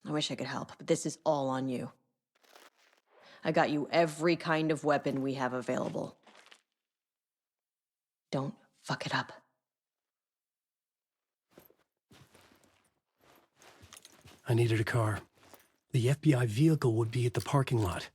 I wish I could help, but this is all on you. I got you every kind of weapon we have available. Don't fuck it up. I needed a car. The FBI vehicle would be at the parking lot.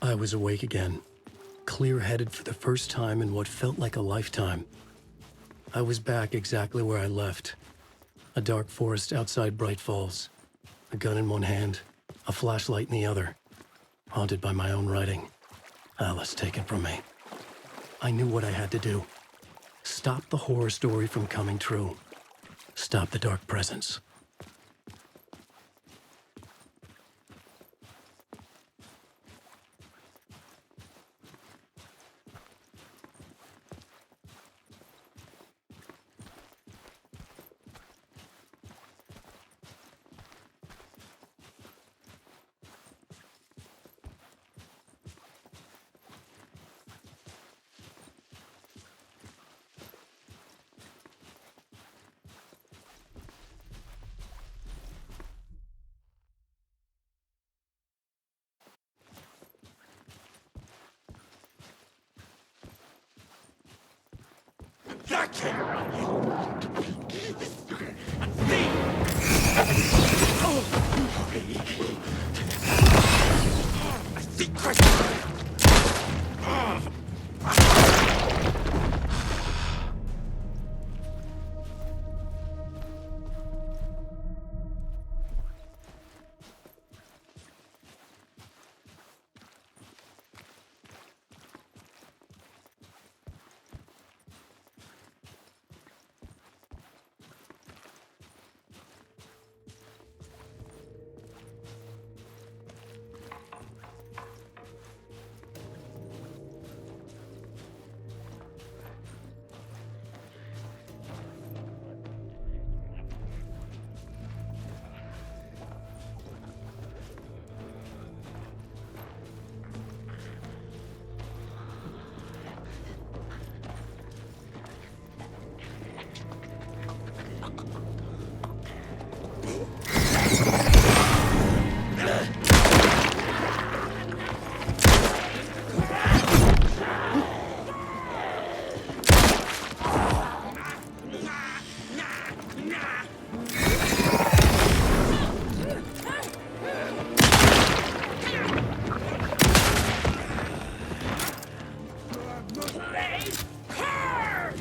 I was awake again, clear-headed for the first time in what felt like a lifetime. I was back exactly where I left. A dark forest outside Bright Falls. A gun in one hand, a flashlight in the other. Haunted by my own writing. Alice taken from me. I knew what I had to do. Stop the horror story from coming true. Stop the dark presence. Play cards!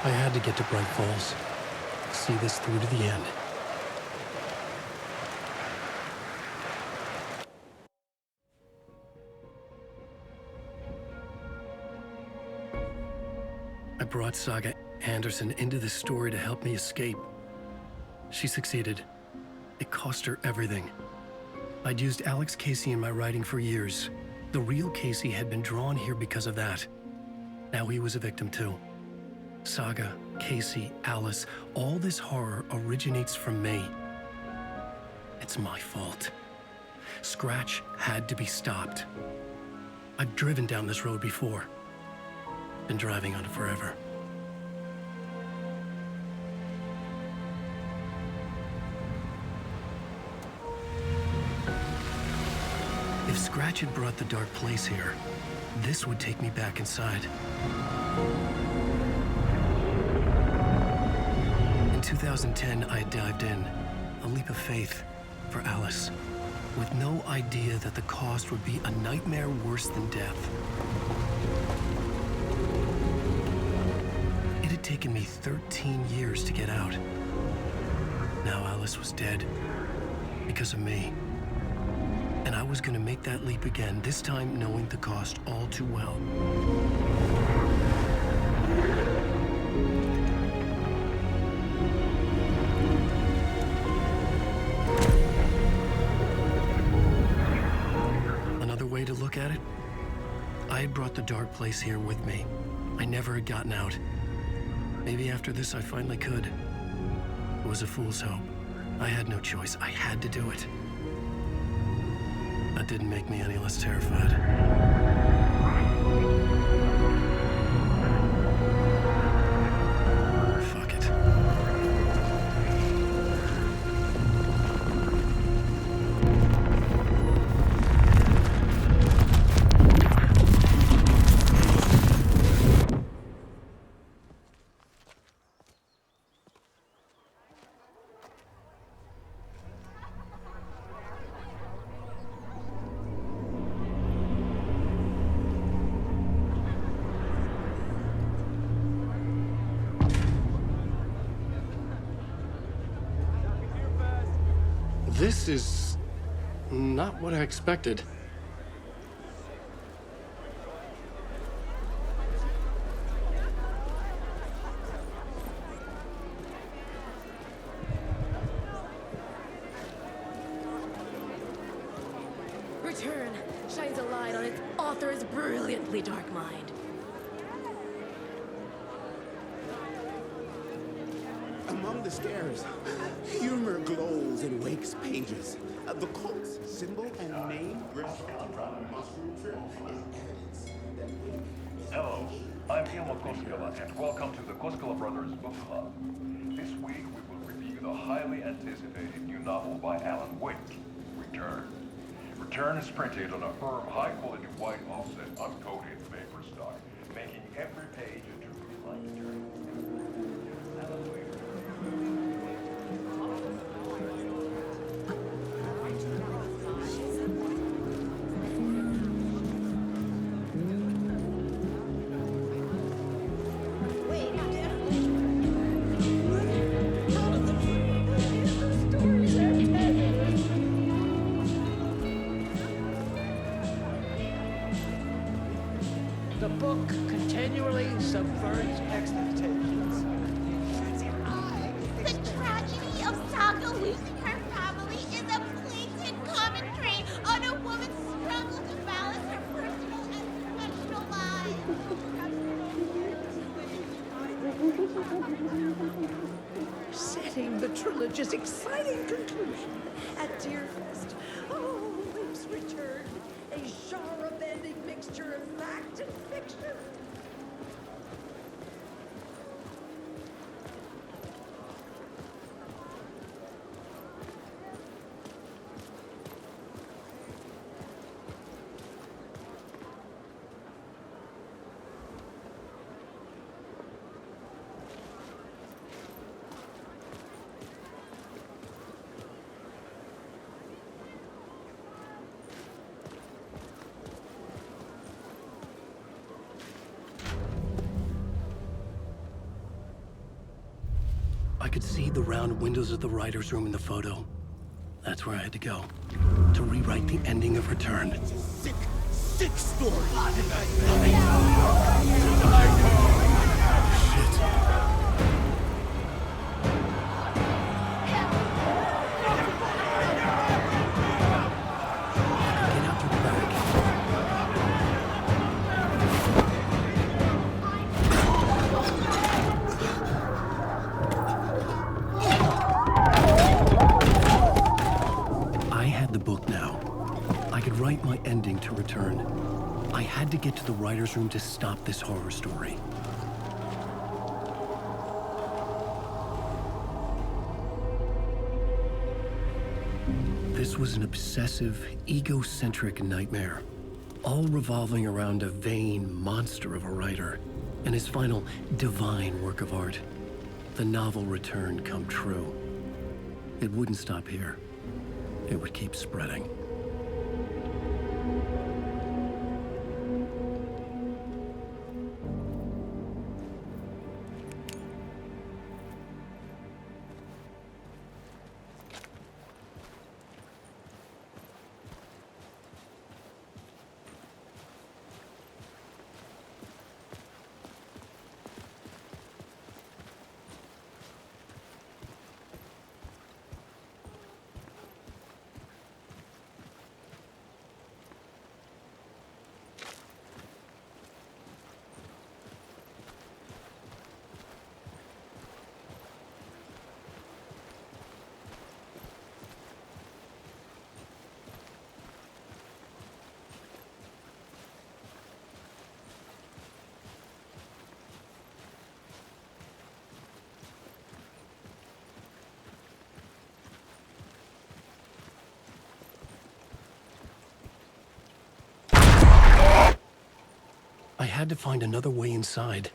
I had to get to Bright Falls. See this through to the end. I brought Saga Anderson into this story to help me escape. She succeeded. It cost her everything. I'd used Alex Casey in my writing for years. The real Casey had been drawn here because of that. Now he was a victim too. Saga, Casey, Alice, all this horror originates from me. It's my fault. Scratch had to be stopped. I've driven down this road before. Been driving on it forever. If Scratch had brought the dark place here, this would take me back inside. In 2010, I dived in, a leap of faith for Alice, with no idea that the cost would be a nightmare worse than death. It had taken me 13 years to get out. Now Alice was dead, because of me. And I was gonna make that leap again, this time knowing the cost all too well. Another way to look at it, I had brought the dark place here with me. I never had gotten out. Maybe after this I finally could. It was a fool's hope. I had no choice. I had to do it. That didn't make me any less terrified. Fuck it. This is not what I expected. Return shines a light on its author's brilliantly dark mind. Among the scares, humor glows in Wake's pages. The cult's symbol and name, mushroom trip, is evidence that Wake is... Hello, I'm Ilmo Koskela, and welcome to the Koskela Brothers Book Club. This week, we will review the highly anticipated new novel by Alan Wake, Return. Return is printed on a firm, high-quality white offset uncoated paper stock, making every page a truly life journey. Alan Wake. The book continually subverts expectations. The tragedy of Saga losing her family is a blatant commentary on a woman's struggle to balance her personal and professional lives. Setting the trilogy's exciting conclusion at Deerfest. Oh, Wake's Return, a genre-bending mixture of fact and fiction. I could see the round windows of the writer's room in the photo. That's where I had to go, to rewrite the ending of Return. Sick story. Write my ending to Return. I had to get to the writer's room to stop this horror story. This was an obsessive, egocentric nightmare, all revolving around a vain monster of a writer and his final divine work of art, the novel Return come true. It wouldn't stop here. It would keep spreading. I had to find another way inside.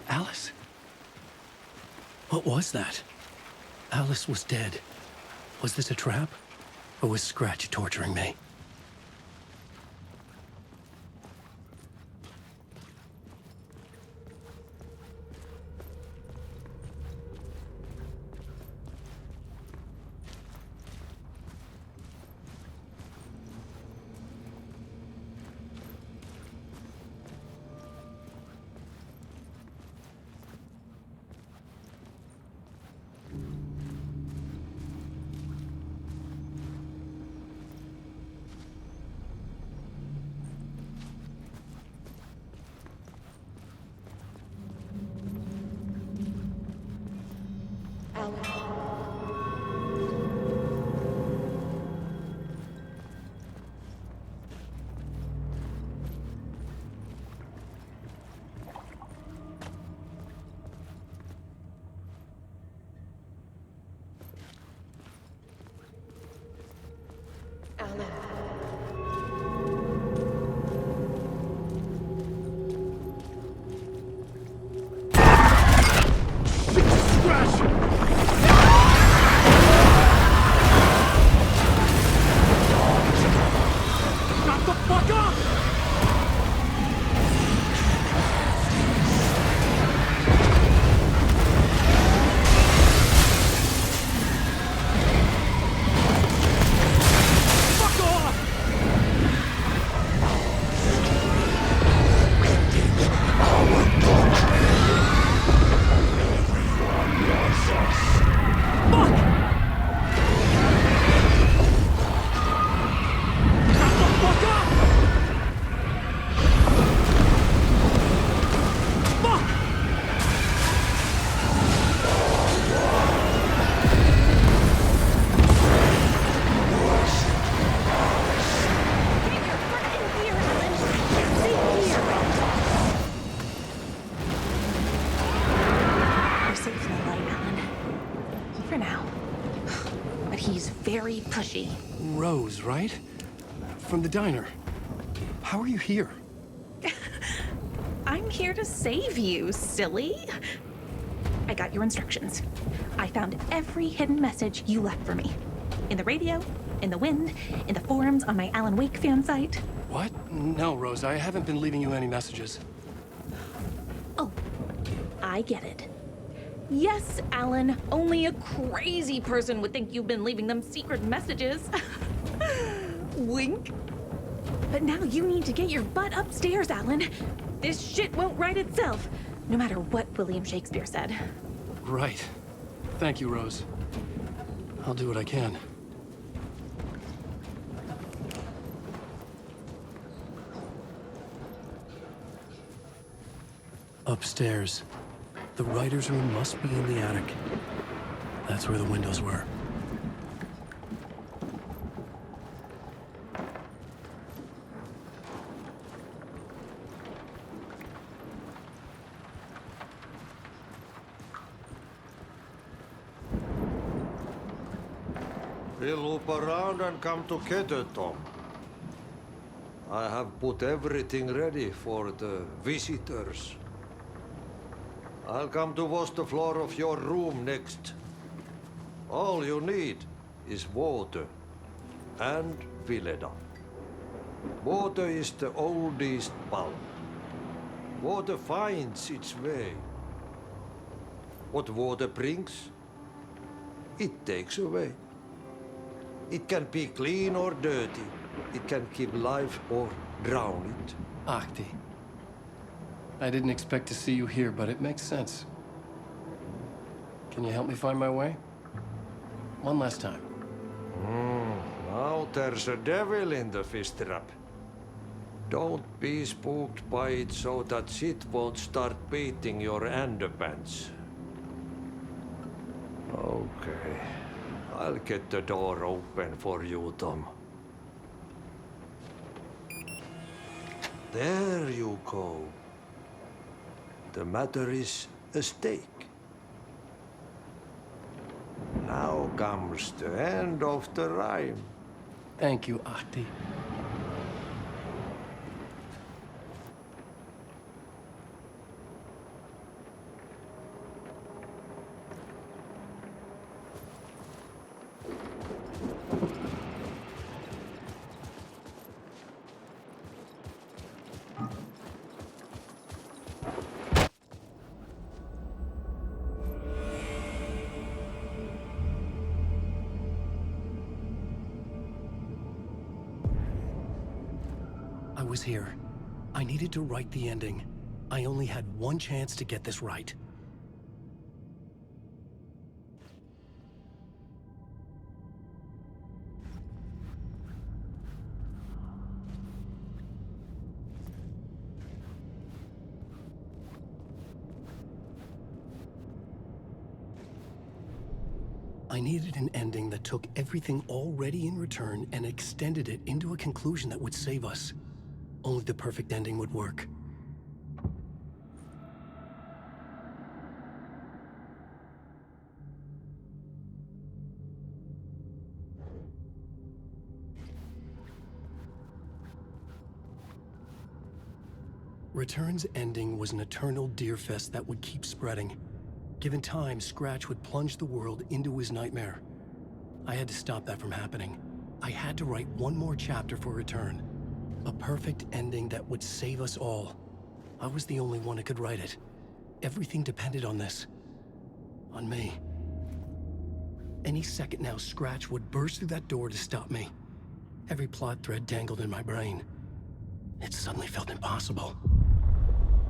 Alice? What was that? Alice was dead. Was this a trap? Or was Scratch torturing me? Fuck off! for now. But he's very pushy. Rose, right? From the diner. How are you here? I'm here to save you, silly. I got your instructions. I found every hidden message you left for me. In the radio, in the wind, in the forums on my Alan Wake fan site. What? No, Rose, I haven't been leaving you any messages. Oh, I get it. Yes, Alan, only a crazy person would think you've been leaving them secret messages. Wink. But now you need to get your butt upstairs, Alan. This shit won't right itself, no matter what William Shakespeare said. Right. Thank you, Rose. I'll do what I can. Upstairs. The writer's room must be in the attic. That's where the windows were. We'll loop around and come together, Tom. I have put everything ready for the visitors. I'll come to wash the floor of your room next. All you need is water and Vileda. Water is the oldest bulb. Water finds its way. What water brings, it takes away. It can be clean or dirty. It can keep life or drown it. Ahti. I didn't expect to see you here, but it makes sense. Can you help me find my way? One last time. Now there's a devil in the fish trap. Don't be spooked by it so that shit won't start beating your underpants. Okay. I'll get the door open for you, Tom. There you go. The matter is a stake. Now comes the end of the rhyme. Thank you, Ahti. I was here. I needed to write the ending. I only had one chance to get this right. I needed an ending that took everything already in return and extended it into a conclusion that would save us. Only the perfect ending would work. Return's ending was an eternal deerfest that would keep spreading. Given time, Scratch would plunge the world into his nightmare. I had to stop that from happening. I had to write one more chapter for Return. A perfect ending that would save us all. I was the only one who could write it. Everything depended on this. On me. Any second now, Scratch would burst through that door to stop me. Every plot thread tangled in my brain. It suddenly felt impossible.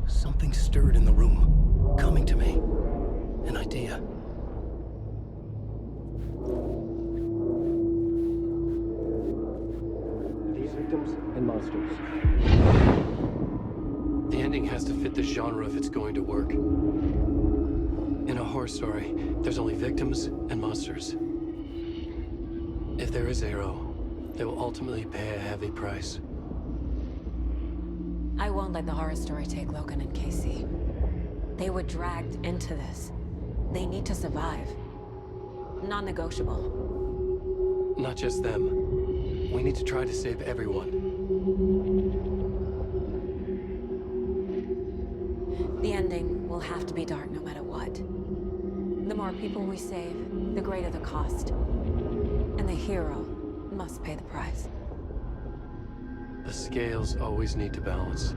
Something stirred in the room, coming to me. An idea. These victims and monsters. The ending has to fit the genre if it's going to work. In a horror story, there's only victims and monsters. If there is Arrow, they will ultimately pay a heavy price. I won't let the horror story take Logan and Casey. They were dragged into this. They need to survive. Non-negotiable. Not just them. We need to try to save everyone. The ending will have to be dark no matter what. The more people we save, the greater the cost. And the hero must pay the price. The scales always need to balance.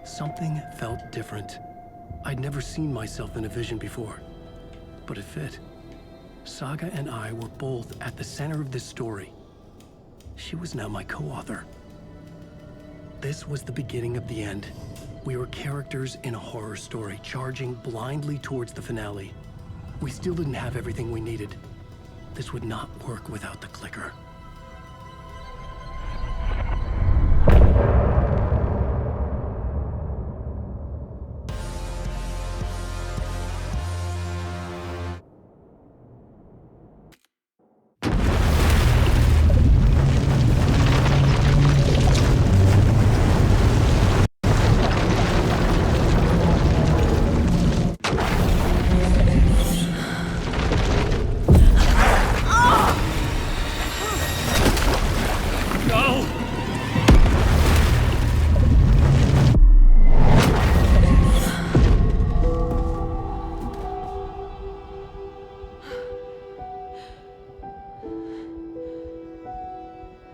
Something felt different. I'd never seen myself in a vision before, but it fit. Saga and I were both at the center of this story. She was now my co-author. This was the beginning of the end. We were characters in a horror story, charging blindly towards the finale. We still didn't have everything we needed. This would not work without the clicker.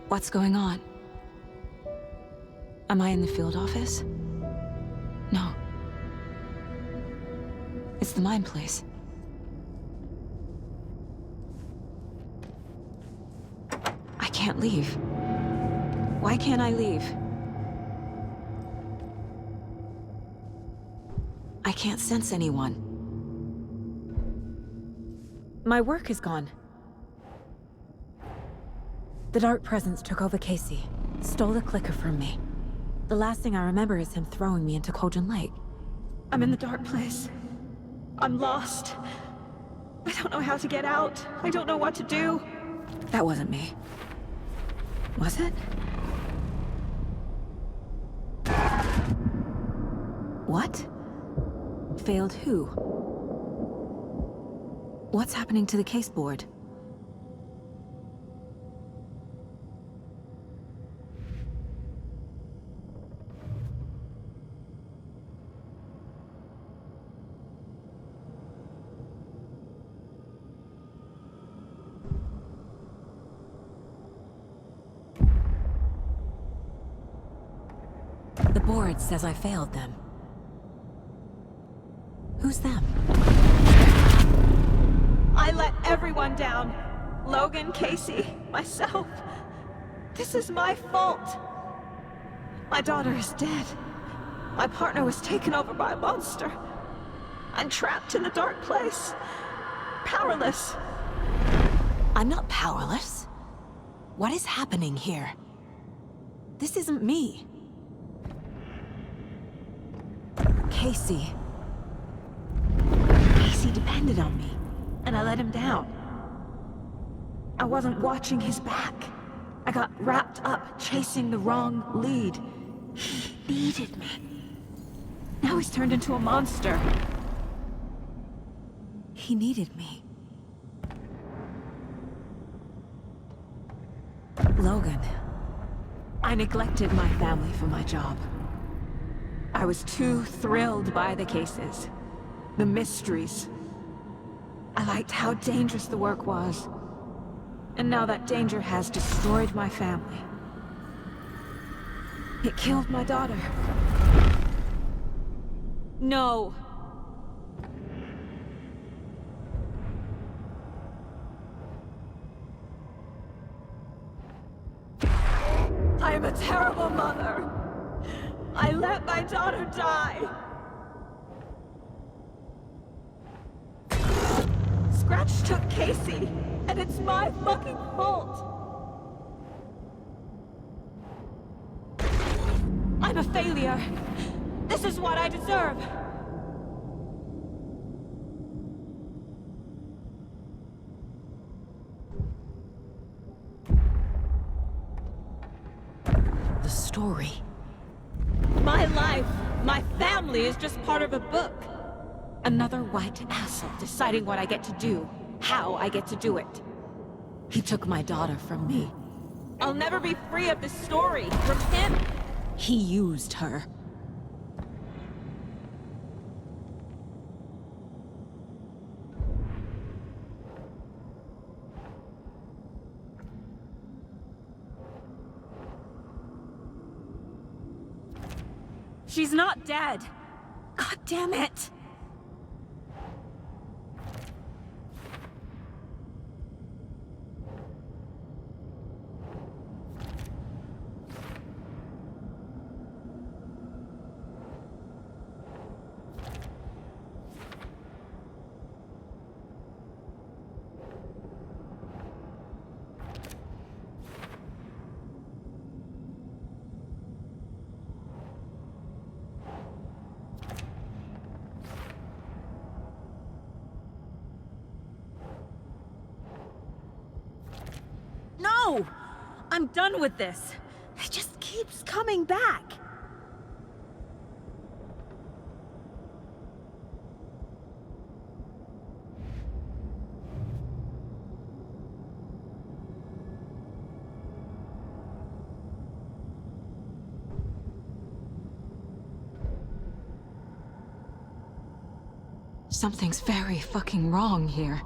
What's going on? Am I in the field office? No. It's the mine place. I can't leave. Why can't I leave? I can't sense anyone. My work is gone. The dark presence took over Casey, stole the clicker from me. The last thing I remember is him throwing me into Cauldron Lake. I'm in the dark place. I'm lost. I don't know how to get out. I don't know what to do. That wasn't me. Was it? What? Failed who? What's happening to the case board? The board says I failed them. Who's them? I let everyone down. Logan, Casey, myself. This is my fault. My daughter is dead. My partner was taken over by a monster. I'm trapped in the dark place. Powerless. I'm not powerless. What is happening here? This isn't me. Casey. Casey depended on me, and I let him down. I wasn't watching his back. I got wrapped up chasing the wrong lead. He needed me. Now he's turned into a monster. He needed me. Logan. I neglected my family for my job. I was too thrilled by the cases, the mysteries. I liked how dangerous the work was. And now that danger has destroyed my family. It killed my daughter. No. I am a terrible mother. I let my daughter die. Scratch took Casey, and it's my fucking fault. I'm a failure. This is what I deserve. story. My life, my family is just part of a book. Another white asshole deciding what I get to do, how I get to do it. He took my daughter from me. I'll never be free of this story from him. He used her. She's not dead. God damn it. No! I'm done with this. It just keeps coming back. Something's very fucking wrong here.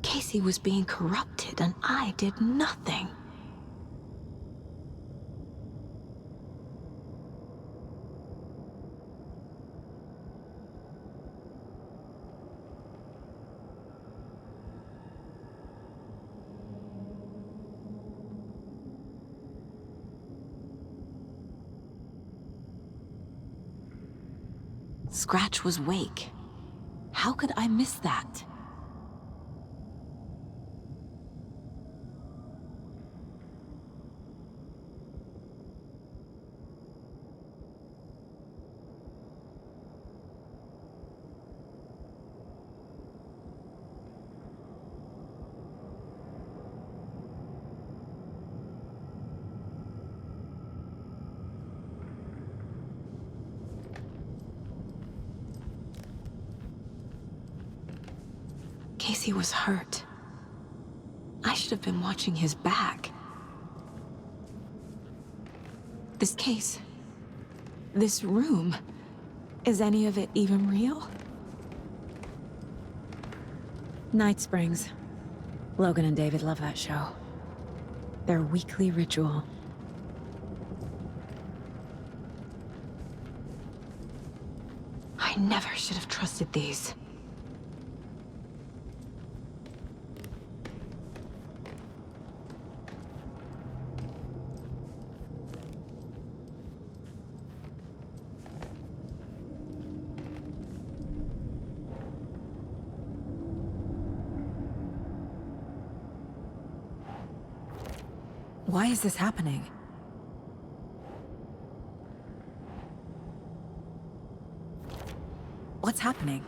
Casey was being corrupted, and I did nothing. Scratch was Wake. How could I miss that? Casey was hurt. I should have been watching his back. This case, this room, is any of it even real? Night Springs. Logan and David love that show. Their weekly ritual. I never should have trusted these. Why is this happening? What's happening?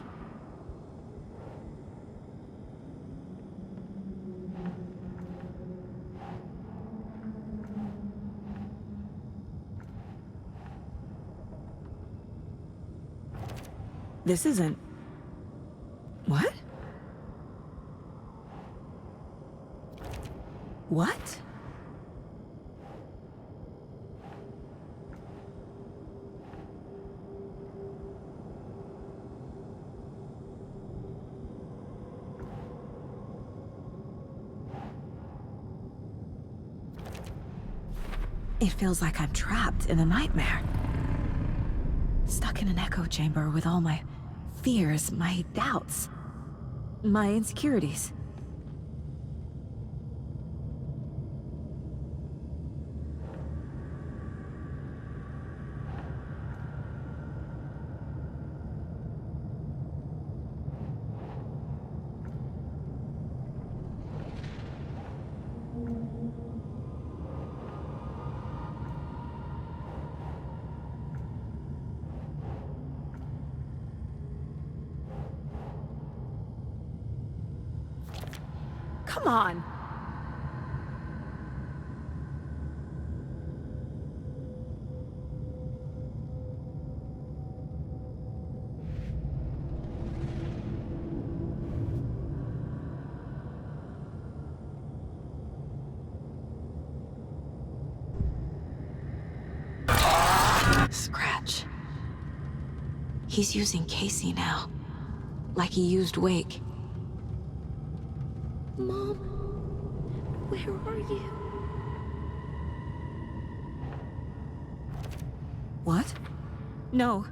This isn't... What? What? It feels like I'm trapped in a nightmare. Stuck in an echo chamber with all my fears, my doubts, my insecurities. Come on! Scratch. He's using Casey now. Like he used Wake. Mom, where are you? What? No.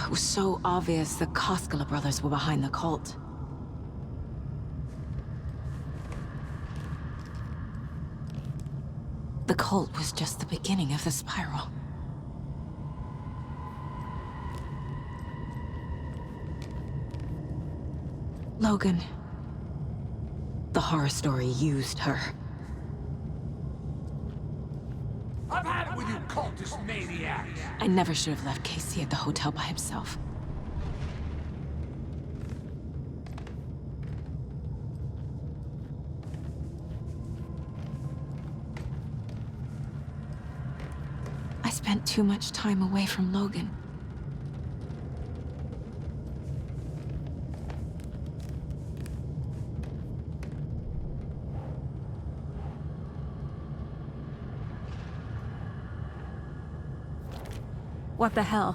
It was so obvious the Koskela brothers were behind the cult. The cult was just the beginning of the spiral. Logan. The horror story used her. I've had it with you cultist maniacs! I never should have left Casey at the hotel by himself. I spent too much time away from Logan. What the hell?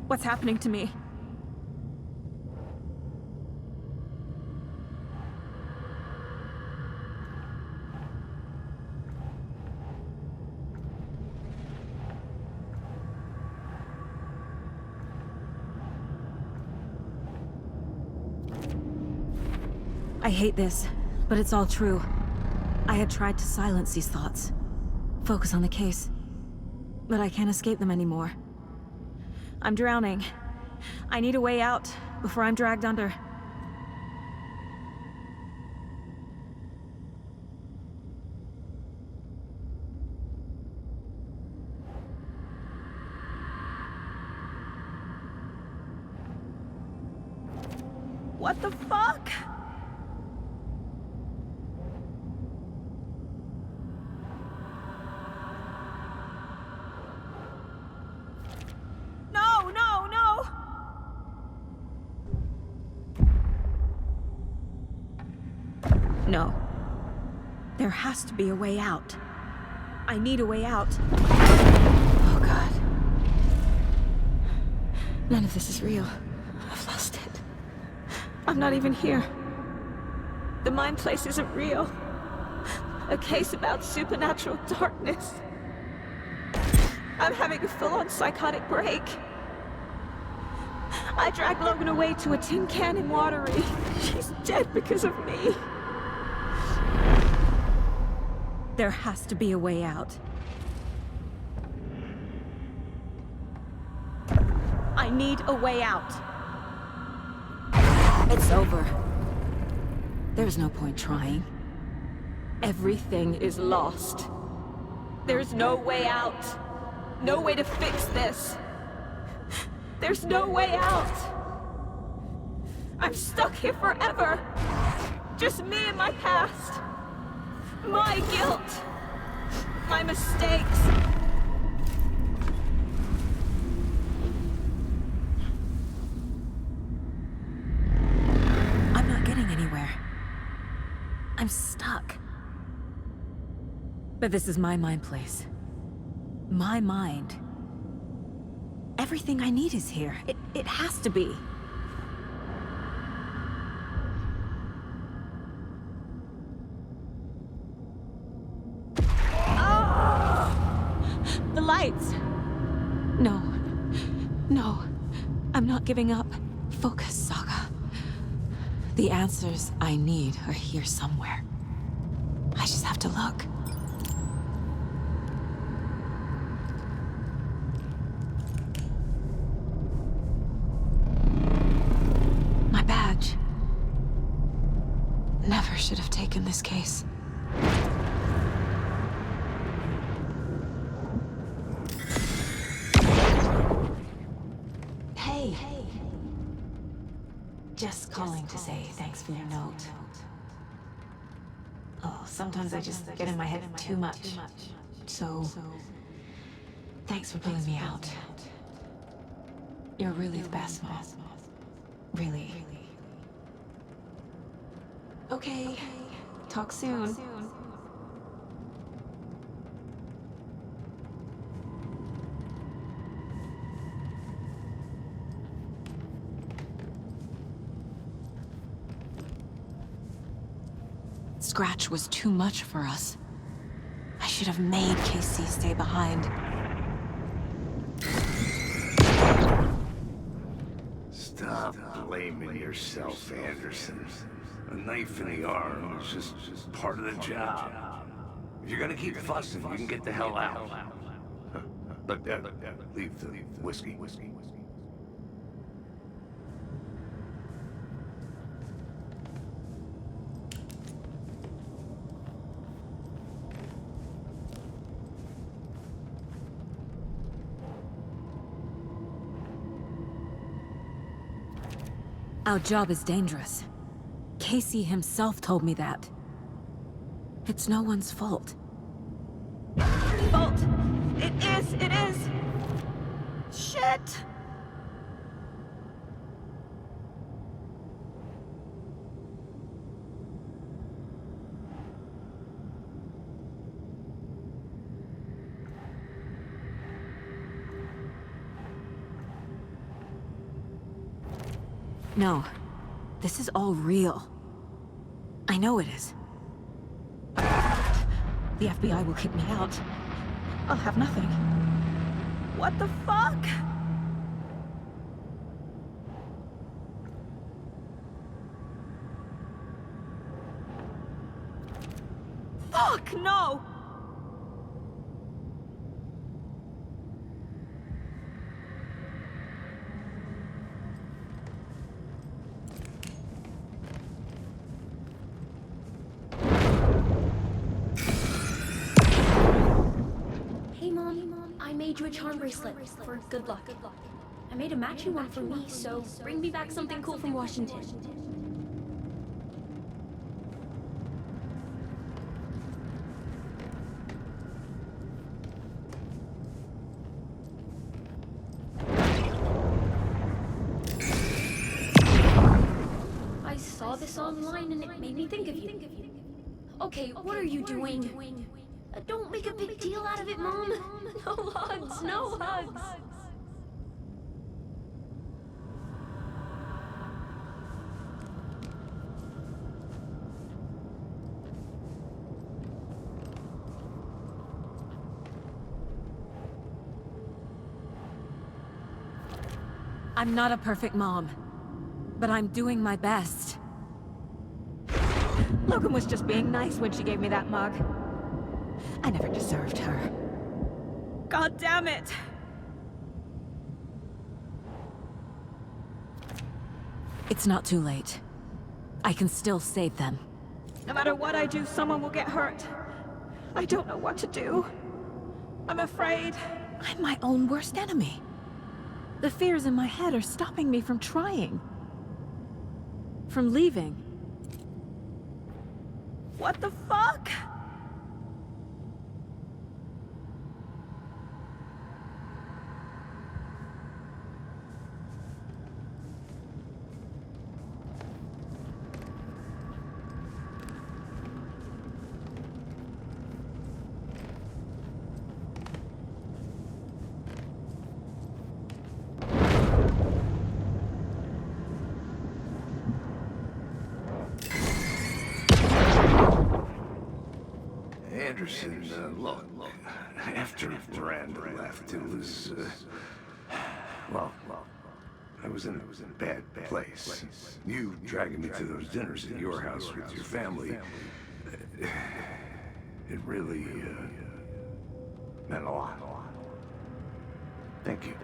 What's happening to me? I hate this, but it's all true. I had tried to silence these thoughts, focus on the case, but I can't escape them anymore. I'm drowning. I need a way out before I'm dragged under. What the fuck? No. There has to be a way out. I need a way out. Oh, God. None of this is real. I've lost it. I'm not even here. The mind place isn't real. A case about supernatural darkness. I'm having a full-on psychotic break. I dragged Logan away to a tin can in Watery. She's dead because of me. There has to be a way out. I need a way out. It's over. There's no point trying. Everything is lost. There's no way out. No way to fix this. There's no way out. I'm stuck here forever. Just me and my past. My guilt. My mistakes. But this is my mind place. My mind. Everything I need is here. It has to be. The lights! No. No. I'm not giving up. Focus, Saga. The answers I need are here somewhere. I just have to look. My badge. Never should have taken this case. Hey. Just calling to say thanks for your note. Oh, sometimes I just get in my head too much. So, thanks for pulling me out. You're really the best, Mom. Really. Okay. Talk soon. Scratch was too much for us. I should have made Casey stay behind. Stop blaming yourself, Anderson. A knife in the arm is just part of the job. If you're gonna keep fussing, you can get the hell out. But leave the whiskey. Our job is dangerous. Casey himself told me that. It's no one's fault. Fault! It is! Shit! No. This is all real. I know it is. The FBI will kick me out. I'll have nothing. What the fuck? Fuck, no! I made you a charm bracelet for good luck. I made a matching one for me, so bring me back something cool from Washington. I saw this online and it made me think of you. Okay, what are you doing? Don't make a big deal out of it, Mom. No hugs, no hugs. I'm not a perfect mom, but I'm doing my best. Logan was just being nice when she gave me that mug. I never deserved her. God damn it! It's not too late. I can still save them. No matter what I do, someone will get hurt. I don't know what to do. I'm afraid. I'm my own worst enemy. The fears in my head are stopping me from trying. From leaving. What the fuck? Anderson, look, after Miranda left, it was, well, I was in a bad place. You dragging me to those dinners at your house with your family, it really, meant a lot. Thank you.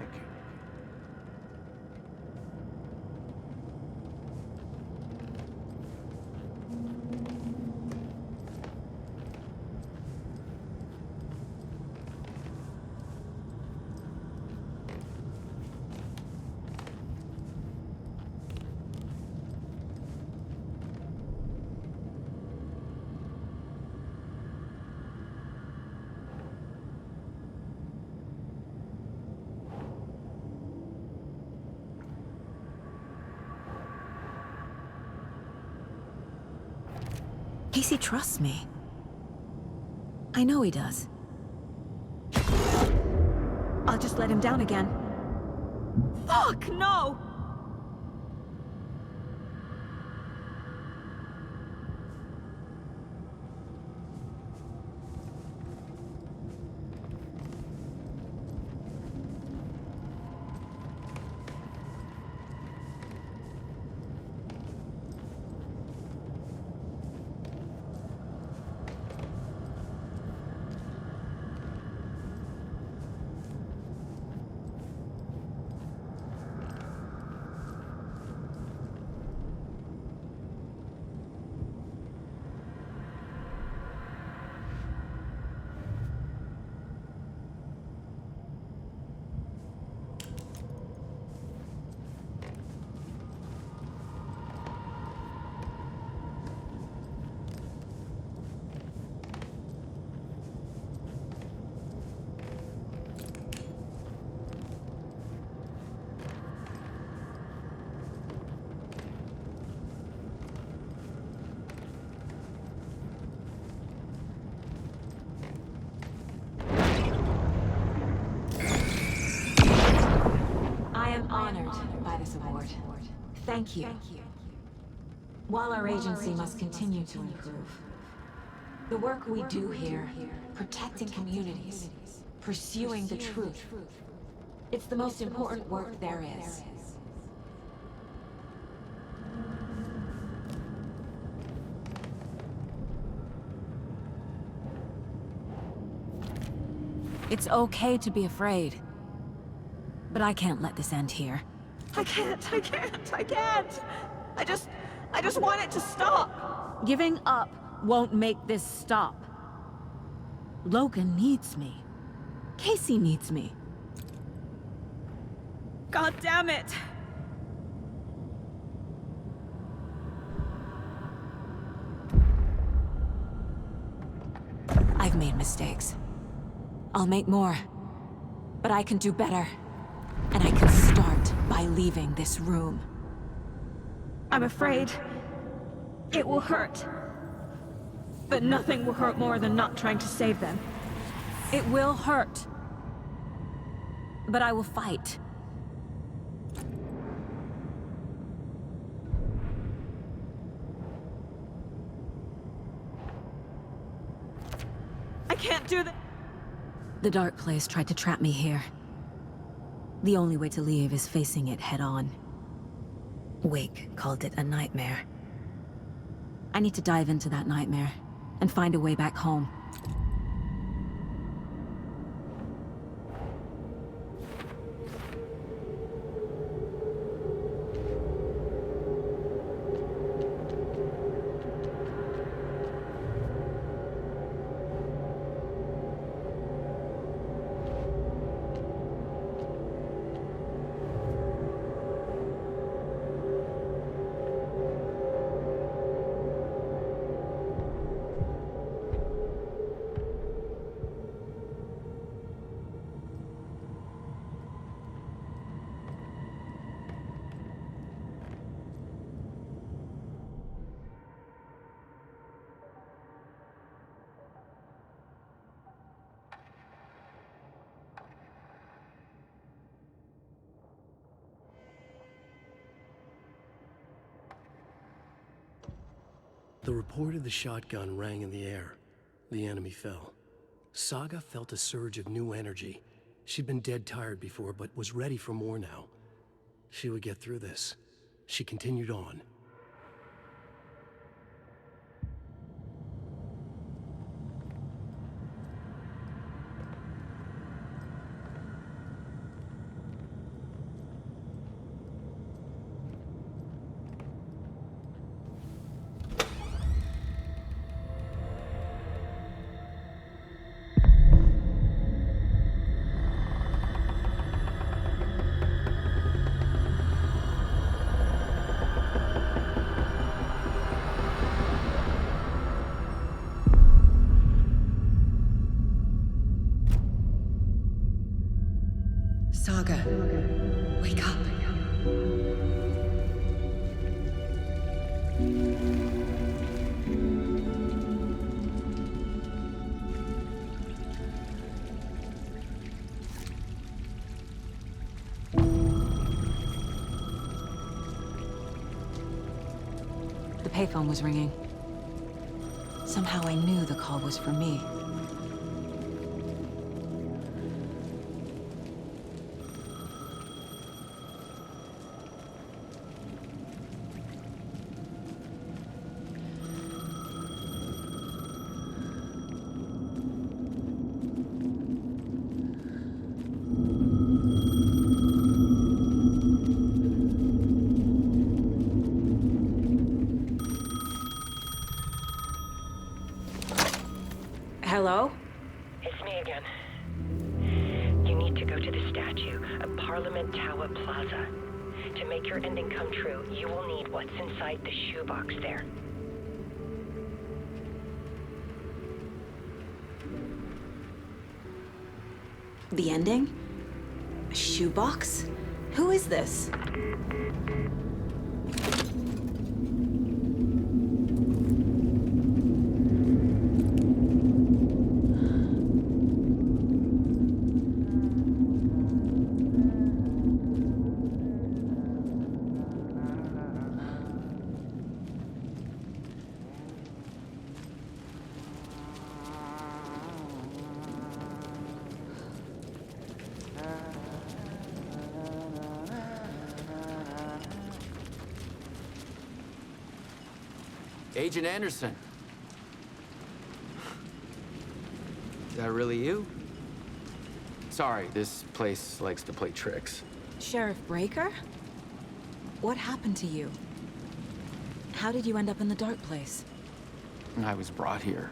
Casey trusts me. I know he does. I'll just let him down again. Fuck, no! Honored by this award. Thank you. While our agency must continue to improve, the work we do here, protecting communities, pursuing the truth, it's the most important work there is. It's okay to be afraid. But I can't let this end here. I can't. I just want it to stop. Giving up won't make this stop. Logan needs me. Casey needs me. God damn it. I've made mistakes. I'll make more. But I can do better. And I can start by leaving this room. I'm afraid it will hurt. But nothing will hurt more than not trying to save them. It will hurt. But I will fight. I can't do that. The dark place tried to trap me here. The only way to leave is facing it head-on. Wake called it a nightmare. I need to dive into that nightmare and find a way back home. The report of the shotgun rang in the air. The enemy fell. Saga felt a surge of new energy. She'd been dead tired before, but was ready for more now. She would get through this. She continued on. Saga, wake up. The payphone was ringing. Somehow I knew the call was for me. Hello? It's me again. You need to go to the statue of Parliament Tower Plaza. To make your ending come true, you will need what's inside the shoebox there. The ending? A shoebox? Who is this? Agent Anderson. Is that really you? Sorry, this place likes to play tricks. Sheriff Breaker? What happened to you? How did you end up in the dark place? I was brought here.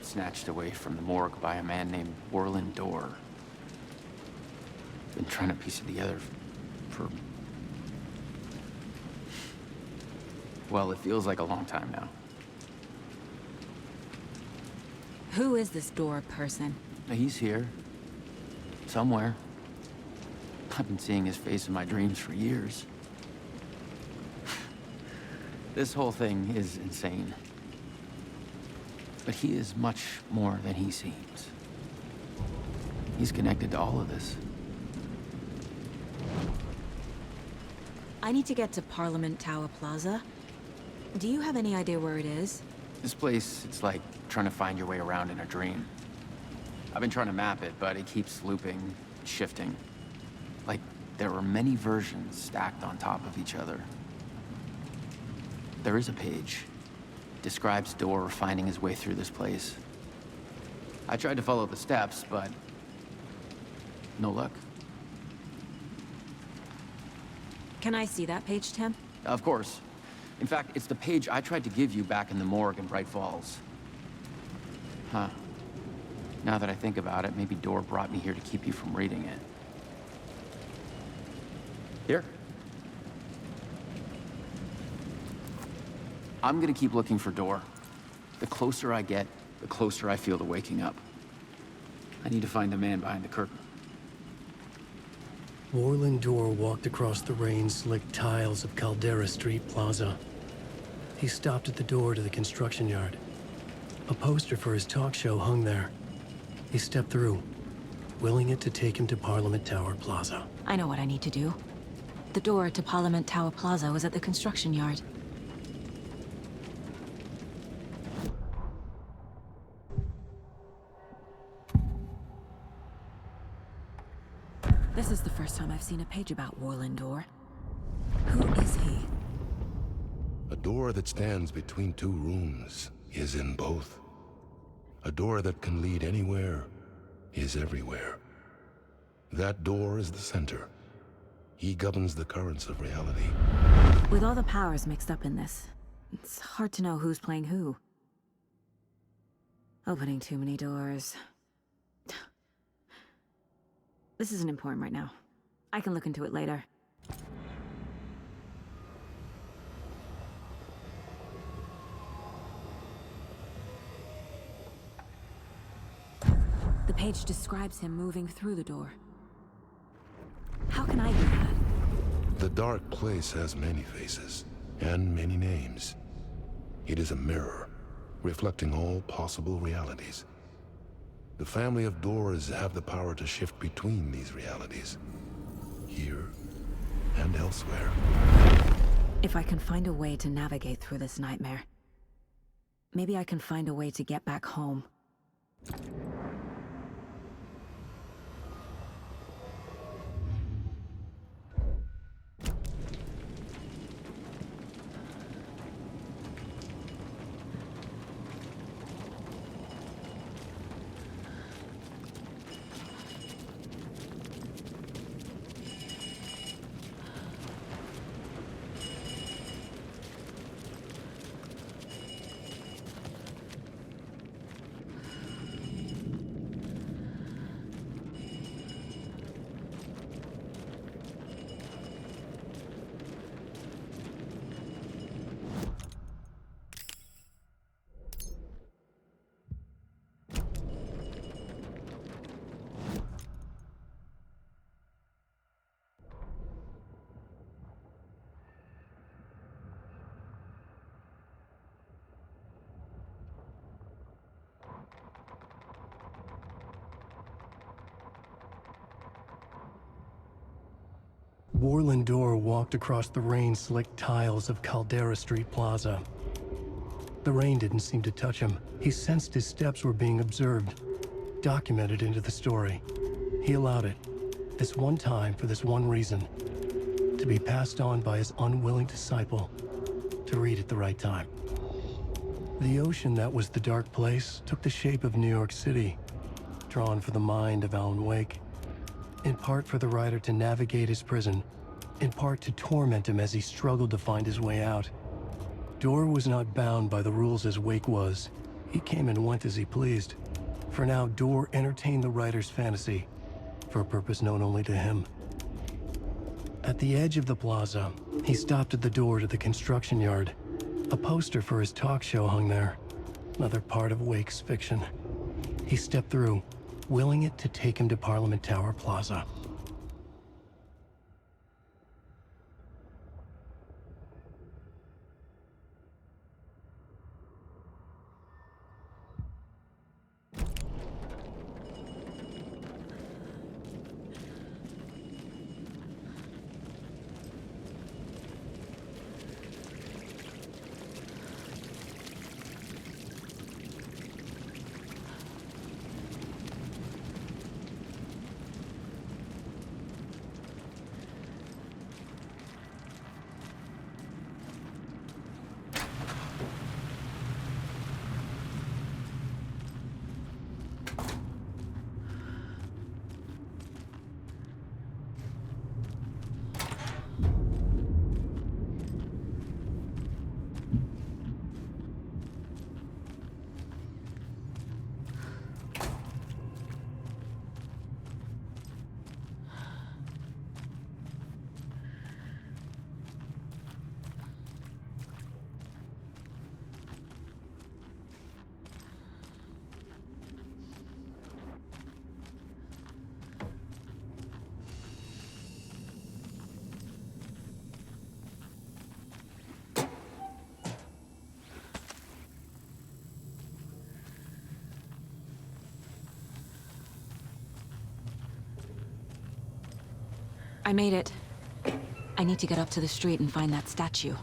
Snatched away from the morgue by a man named Warland Dorr. Been trying to piece it together for... well, it feels like a long time now. Who is this Dorr person? He's here. Somewhere. I've been seeing his face in my dreams for years. This whole thing is insane. But he is much more than he seems. He's connected to all of this. I need to get to Parliament Tower Plaza. Do you have any idea where it is? This place, it's like trying to find your way around in a dream. I've been trying to map it, but it keeps looping, shifting. Like there are many versions stacked on top of each other. There is a page. Describes Dorr finding his way through this place. I tried to follow the steps, but no luck. Can I see that page, Tim? Of course. In fact, it's the page I tried to give you back in the morgue in Bright Falls. Huh. Now that I think about it, maybe Dorr brought me here to keep you from reading it. Here. I'm gonna keep looking for Dorr. The closer I get, the closer I feel to waking up. I need to find the man behind the curtain. Warland Dorr walked across the rain-slicked tiles of Caldera Street Plaza. He stopped at the door to the construction yard. A poster for his talk show hung there. He stepped through, willing it to take him to Parliament Tower Plaza. I know what I need to do. The door to Parliament Tower Plaza was at the construction yard. This is the first time I've seen a page about Warland Door. Who is he? A door that stands between two rooms is in both. A door that can lead anywhere is everywhere. That door is the center. He governs the currents of reality. With all the powers mixed up in this, it's hard to know who's playing who. Opening too many doors. This isn't important right now. I can look into it later. The page describes him moving through the door. How can I do that? The dark place has many faces, and many names. It is a mirror, reflecting all possible realities. The family of doors have the power to shift between these realities, here and elsewhere. If I can find a way to navigate through this nightmare, maybe I can find a way to get back home. Warland Door walked across the rain-slicked tiles of Caldera Street Plaza. The rain didn't seem to touch him. He sensed his steps were being observed, documented into the story. He allowed it, this one time for this one reason, to be passed on by his unwilling disciple, to read at the right time. The ocean that was the dark place took the shape of New York City, drawn for the mind of Alanwake, in part for the writer to navigate his prison, in part to torment him as he struggled to find his way out. Door was not bound by the rules as Wake was. He came and went as he pleased. For now, Door entertained the writer's fantasy, for a purpose known only to him. At the edge of the plaza, he stopped at the door to the construction yard. A poster for his talk show hung there, another part of Wake's fiction. He stepped through, willing it to take him to Parliament Tower Plaza. I made it. I need to get up to the street and find that statue.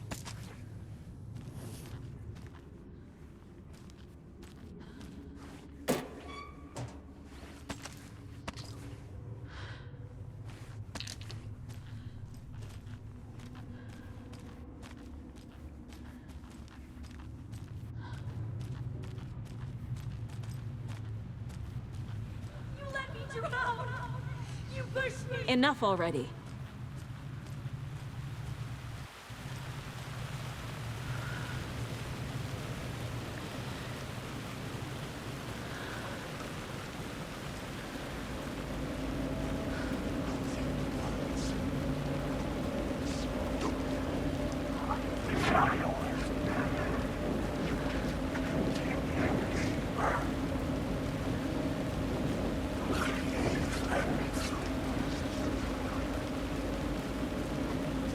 You pushed me! Enough already.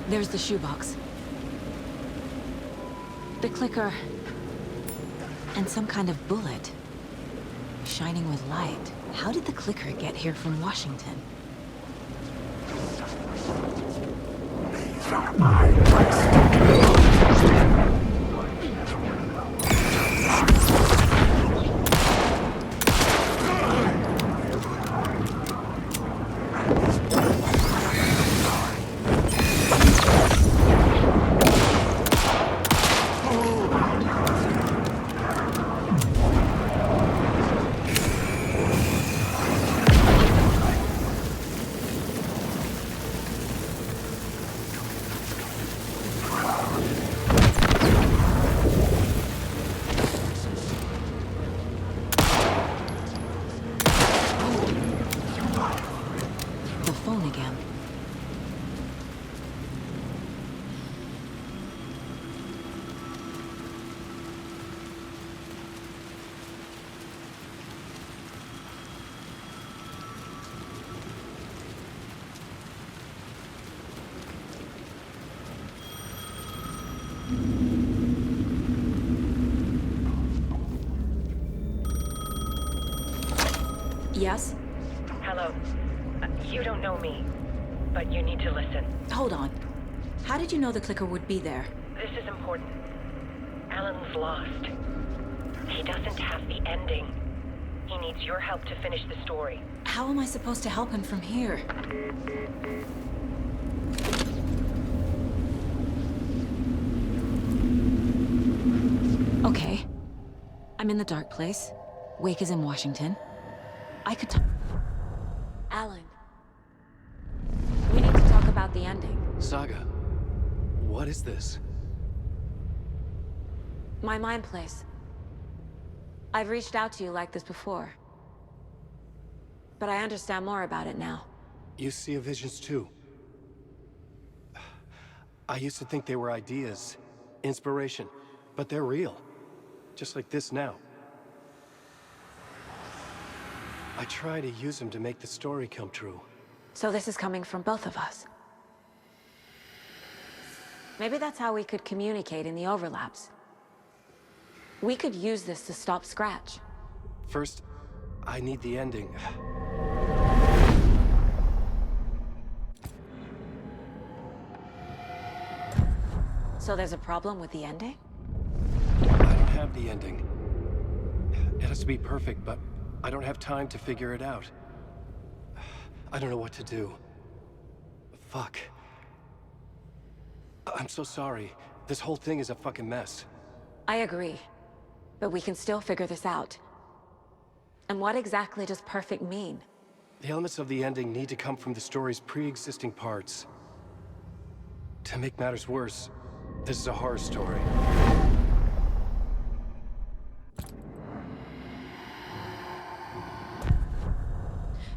There's the shoebox. The clicker. And some kind of bullet. Shining with light. How did the clicker get here from Washington? These are my Yes? Hello. You don't know me, but you need to listen. Hold on. How did you know the clicker would be there? This is important. Alan's lost. He doesn't have the ending. He needs your help to finish the story. How am I supposed to help him from here? Okay. I'm in the dark place. Wake is in Washington. I could talk... Alan. We need to talk about the ending. Saga, what is this? My mind place. I've reached out to you like this before. But I understand more about it now. You see visions too. I used to think they were ideas, inspiration, but they're real. Just like this now. I try to use them to make the story come true. So this is coming from both of us. Maybe that's how we could communicate in the overlaps. We could use this to stop Scratch. First, I need the ending. So there's a problem with the ending? I don't have the ending. It has to be perfect, but I don't have time to figure it out. I don't know what to do. Fuck. I'm so sorry. This whole thing is a fucking mess. I agree. But we can still figure this out. And what exactly does perfect mean? The elements of the ending need to come from the story's pre-existing parts. To make matters worse, this is a horror story.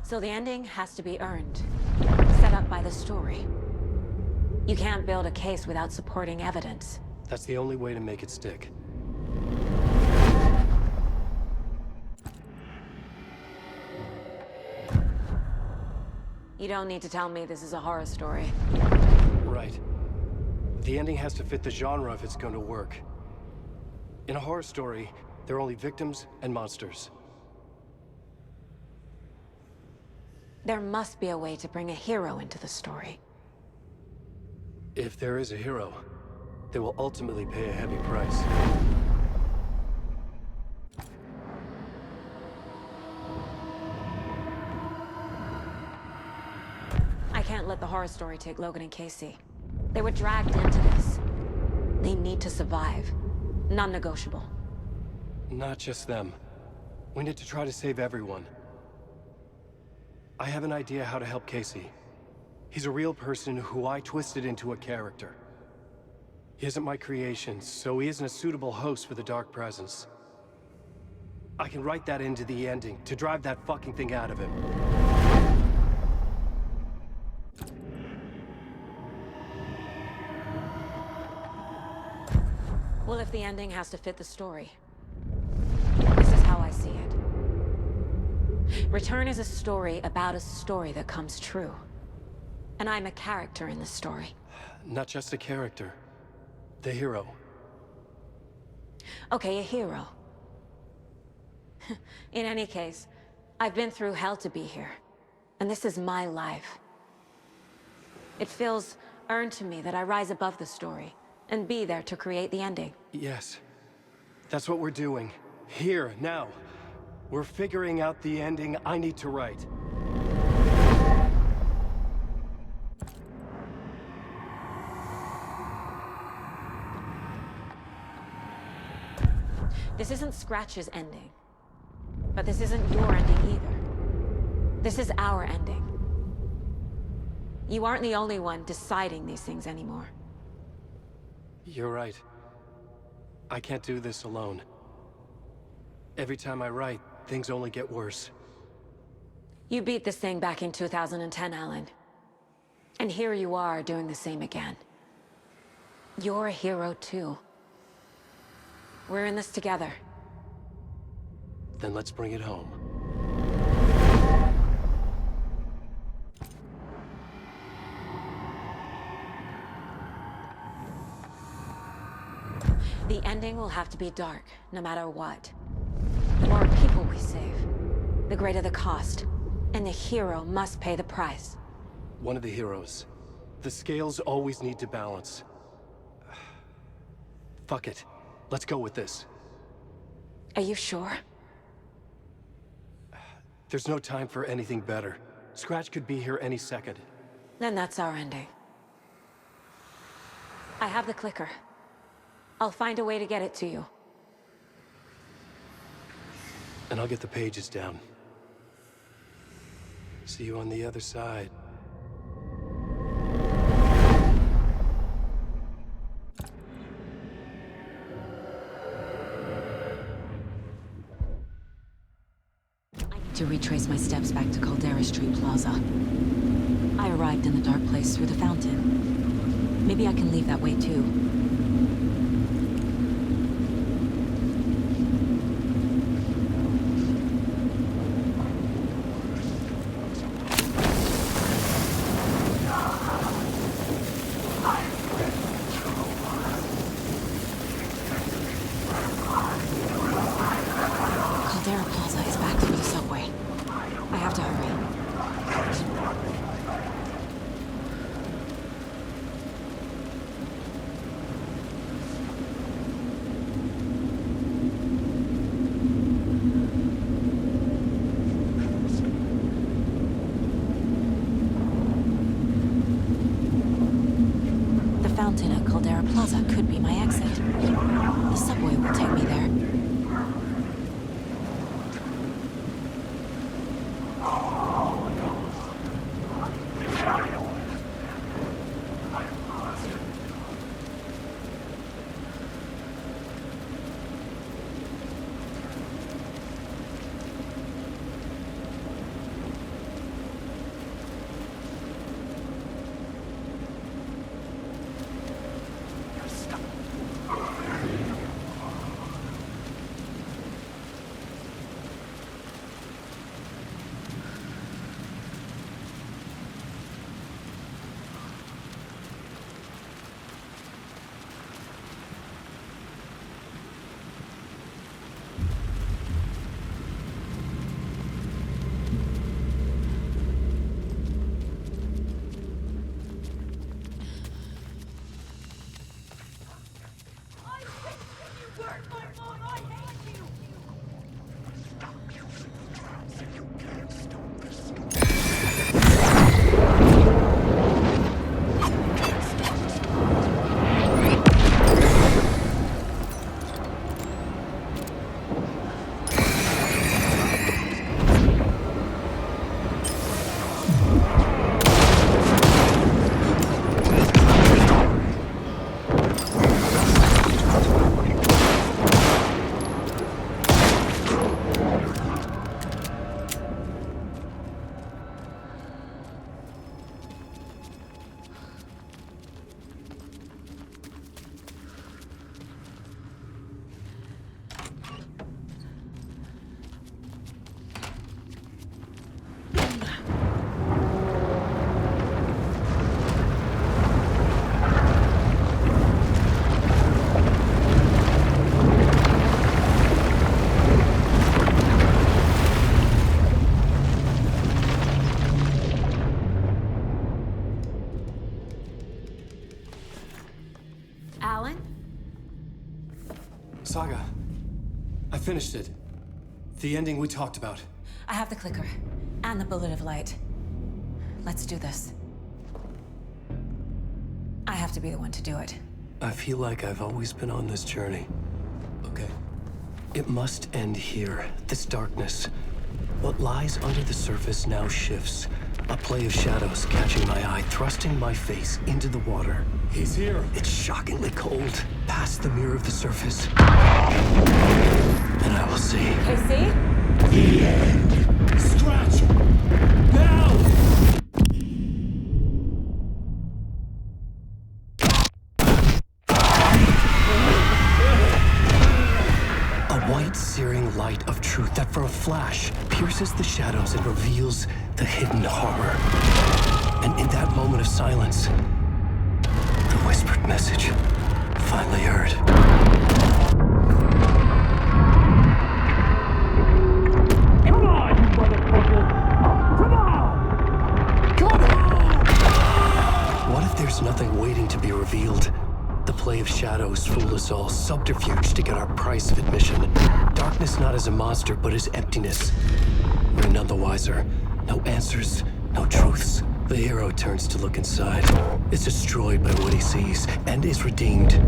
So the ending has to be earned, set up by the story. You can't build a case without supporting evidence. That's the only way to make it stick. You don't need to tell me this is a horror story. Right. The ending has to fit the genre if it's going to work. In a horror story, there are only victims and monsters. There must be a way to bring a hero into the story. If there is a hero, they will ultimately pay a heavy price. I can't let the horror story take Logan and Casey. They were dragged into this. They need to survive. Non-negotiable. Not just them. We need to try to save everyone. I have an idea how to help Casey. He's a real person who I twisted into a character. He isn't my creation, so he isn't a suitable host for the Dark Presence. I can write that into the ending to drive that fucking thing out of him. Well, if the ending has to fit the story, this is how I see it. Return is a story about a story that comes true. And I'm a character in the story. Not just a character. The hero. Okay, a hero. In any case, I've been through hell to be here. And this is my life. It feels earned to me that I rise above the story and be there to create the ending. Yes. That's what we're doing. Here, now. We're figuring out the ending I need to write. This isn't Scratch's ending. But this isn't your ending either. This is our ending. You aren't the only one deciding these things anymore. You're right. I can't do this alone. Every time I write, things only get worse. You beat this thing back in 2010, Alan. And here you are doing the same again. You're a hero too. We're in this together. Then let's bring it home. The ending will have to be dark, no matter what. The more people we save, the greater the cost. And the hero must pay the price. One of the heroes. The scales always need to balance. Fuck it. Let's go with this. Are you sure? There's no time for anything better. Scratch could be here any second. Then that's our ending. I have the clicker. I'll find a way to get it to you. And I'll get the pages down. See you on the other side. To retrace my steps back to Caldera Street Plaza. I arrived in the dark place through the fountain. Maybe I can leave that way too. Caldera Plaza is back through the subway. I have to hurry. Saga, I finished it. The ending we talked about. I have the clicker and the bullet of light. Let's do this. I have to be the one to do it. I feel like I've always been on this journey. Okay. It must end here. This darkness. What lies under the surface now shifts. A play of shadows catching my eye, thrusting my face into the water. He's here. It's shockingly cold. Past the mirror of the surface. And I will see. KC? The end. Scratch! Now! A white, searing light of truth that for a flash pierces the shadows and reveals the hidden horror. And in that moment of silence, the whispered message finally heard. Come on, you motherfucker! Come on! Come on! What if there's nothing waiting to be revealed? The play of shadows fool us all, subterfuge to get our price of admission. Darkness not as a monster, but as emptiness. We're none the wiser. No answers, no truths. The hero turns to look inside. Is destroyed by what he sees, and is redeemed.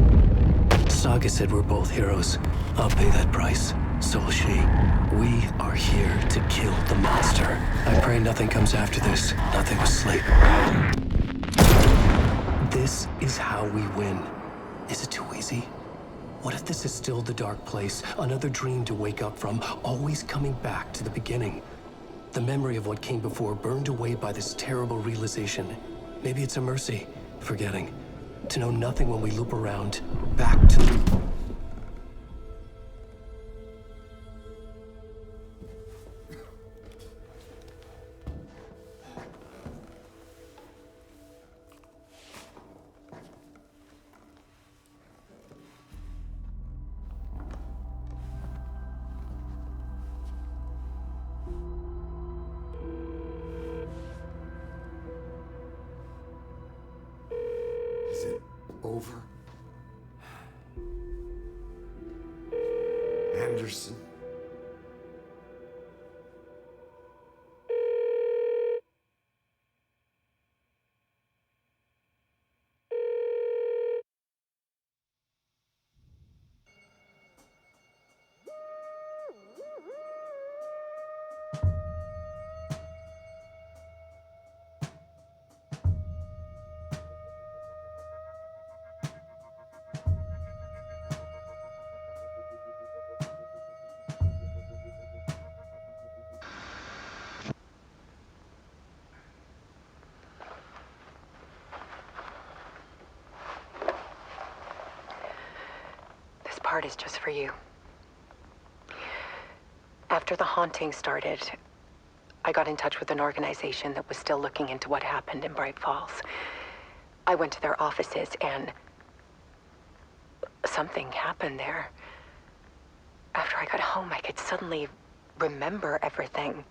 Saga said we're both heroes. I'll pay that price. So will she. We are here to kill the monster. I pray nothing comes after this. Nothing but sleep. This is how we win. Is it too easy? What if this is still the dark place? Another dream to wake up from, always coming back to the beginning. The memory of what came before burned away by this terrible realization. Maybe it's a mercy, forgetting. To know nothing when we loop around, back to... Is it over? Anderson? This part is just for you. After the haunting started, I got in touch with an organization that was still looking into what happened in Bright Falls. I went to their offices and something happened there. After I got home, I could suddenly remember everything.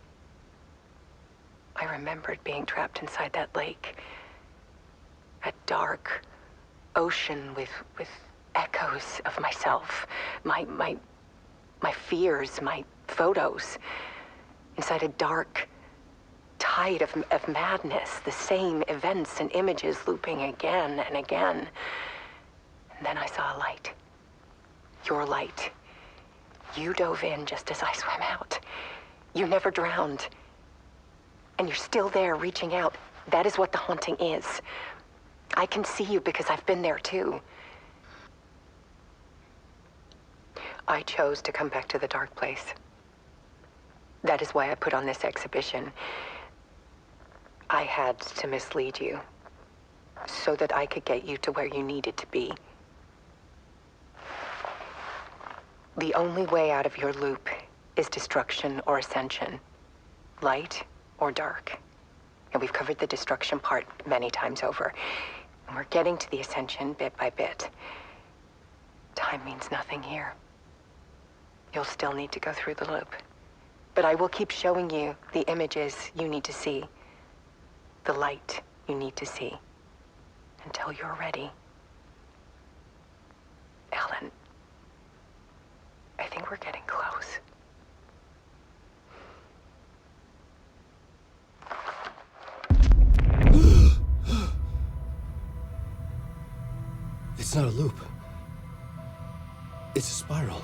I remembered being trapped inside that lake. A dark ocean with echoes of myself, my fears, my photos, inside a dark tide of madness, the same events and images looping again and again. And then I saw a light. Your light. You dove in just as I swam out. You never drowned. And you're still there reaching out. That is what the haunting is. I can see you because I've been there too. I chose to come back to the dark place. That is why I put on this exhibition. I had to mislead you so that I could get you to where you needed to be. The only way out of your loop is destruction or ascension, light or dark. And we've covered the destruction part many times over. And we're getting to the ascension bit by bit. Time means nothing here. You'll still need to go through the loop. But I will keep showing you the images you need to see, the light you need to see, until you're ready. Alan, I think we're getting close. It's not a loop. It's a spiral.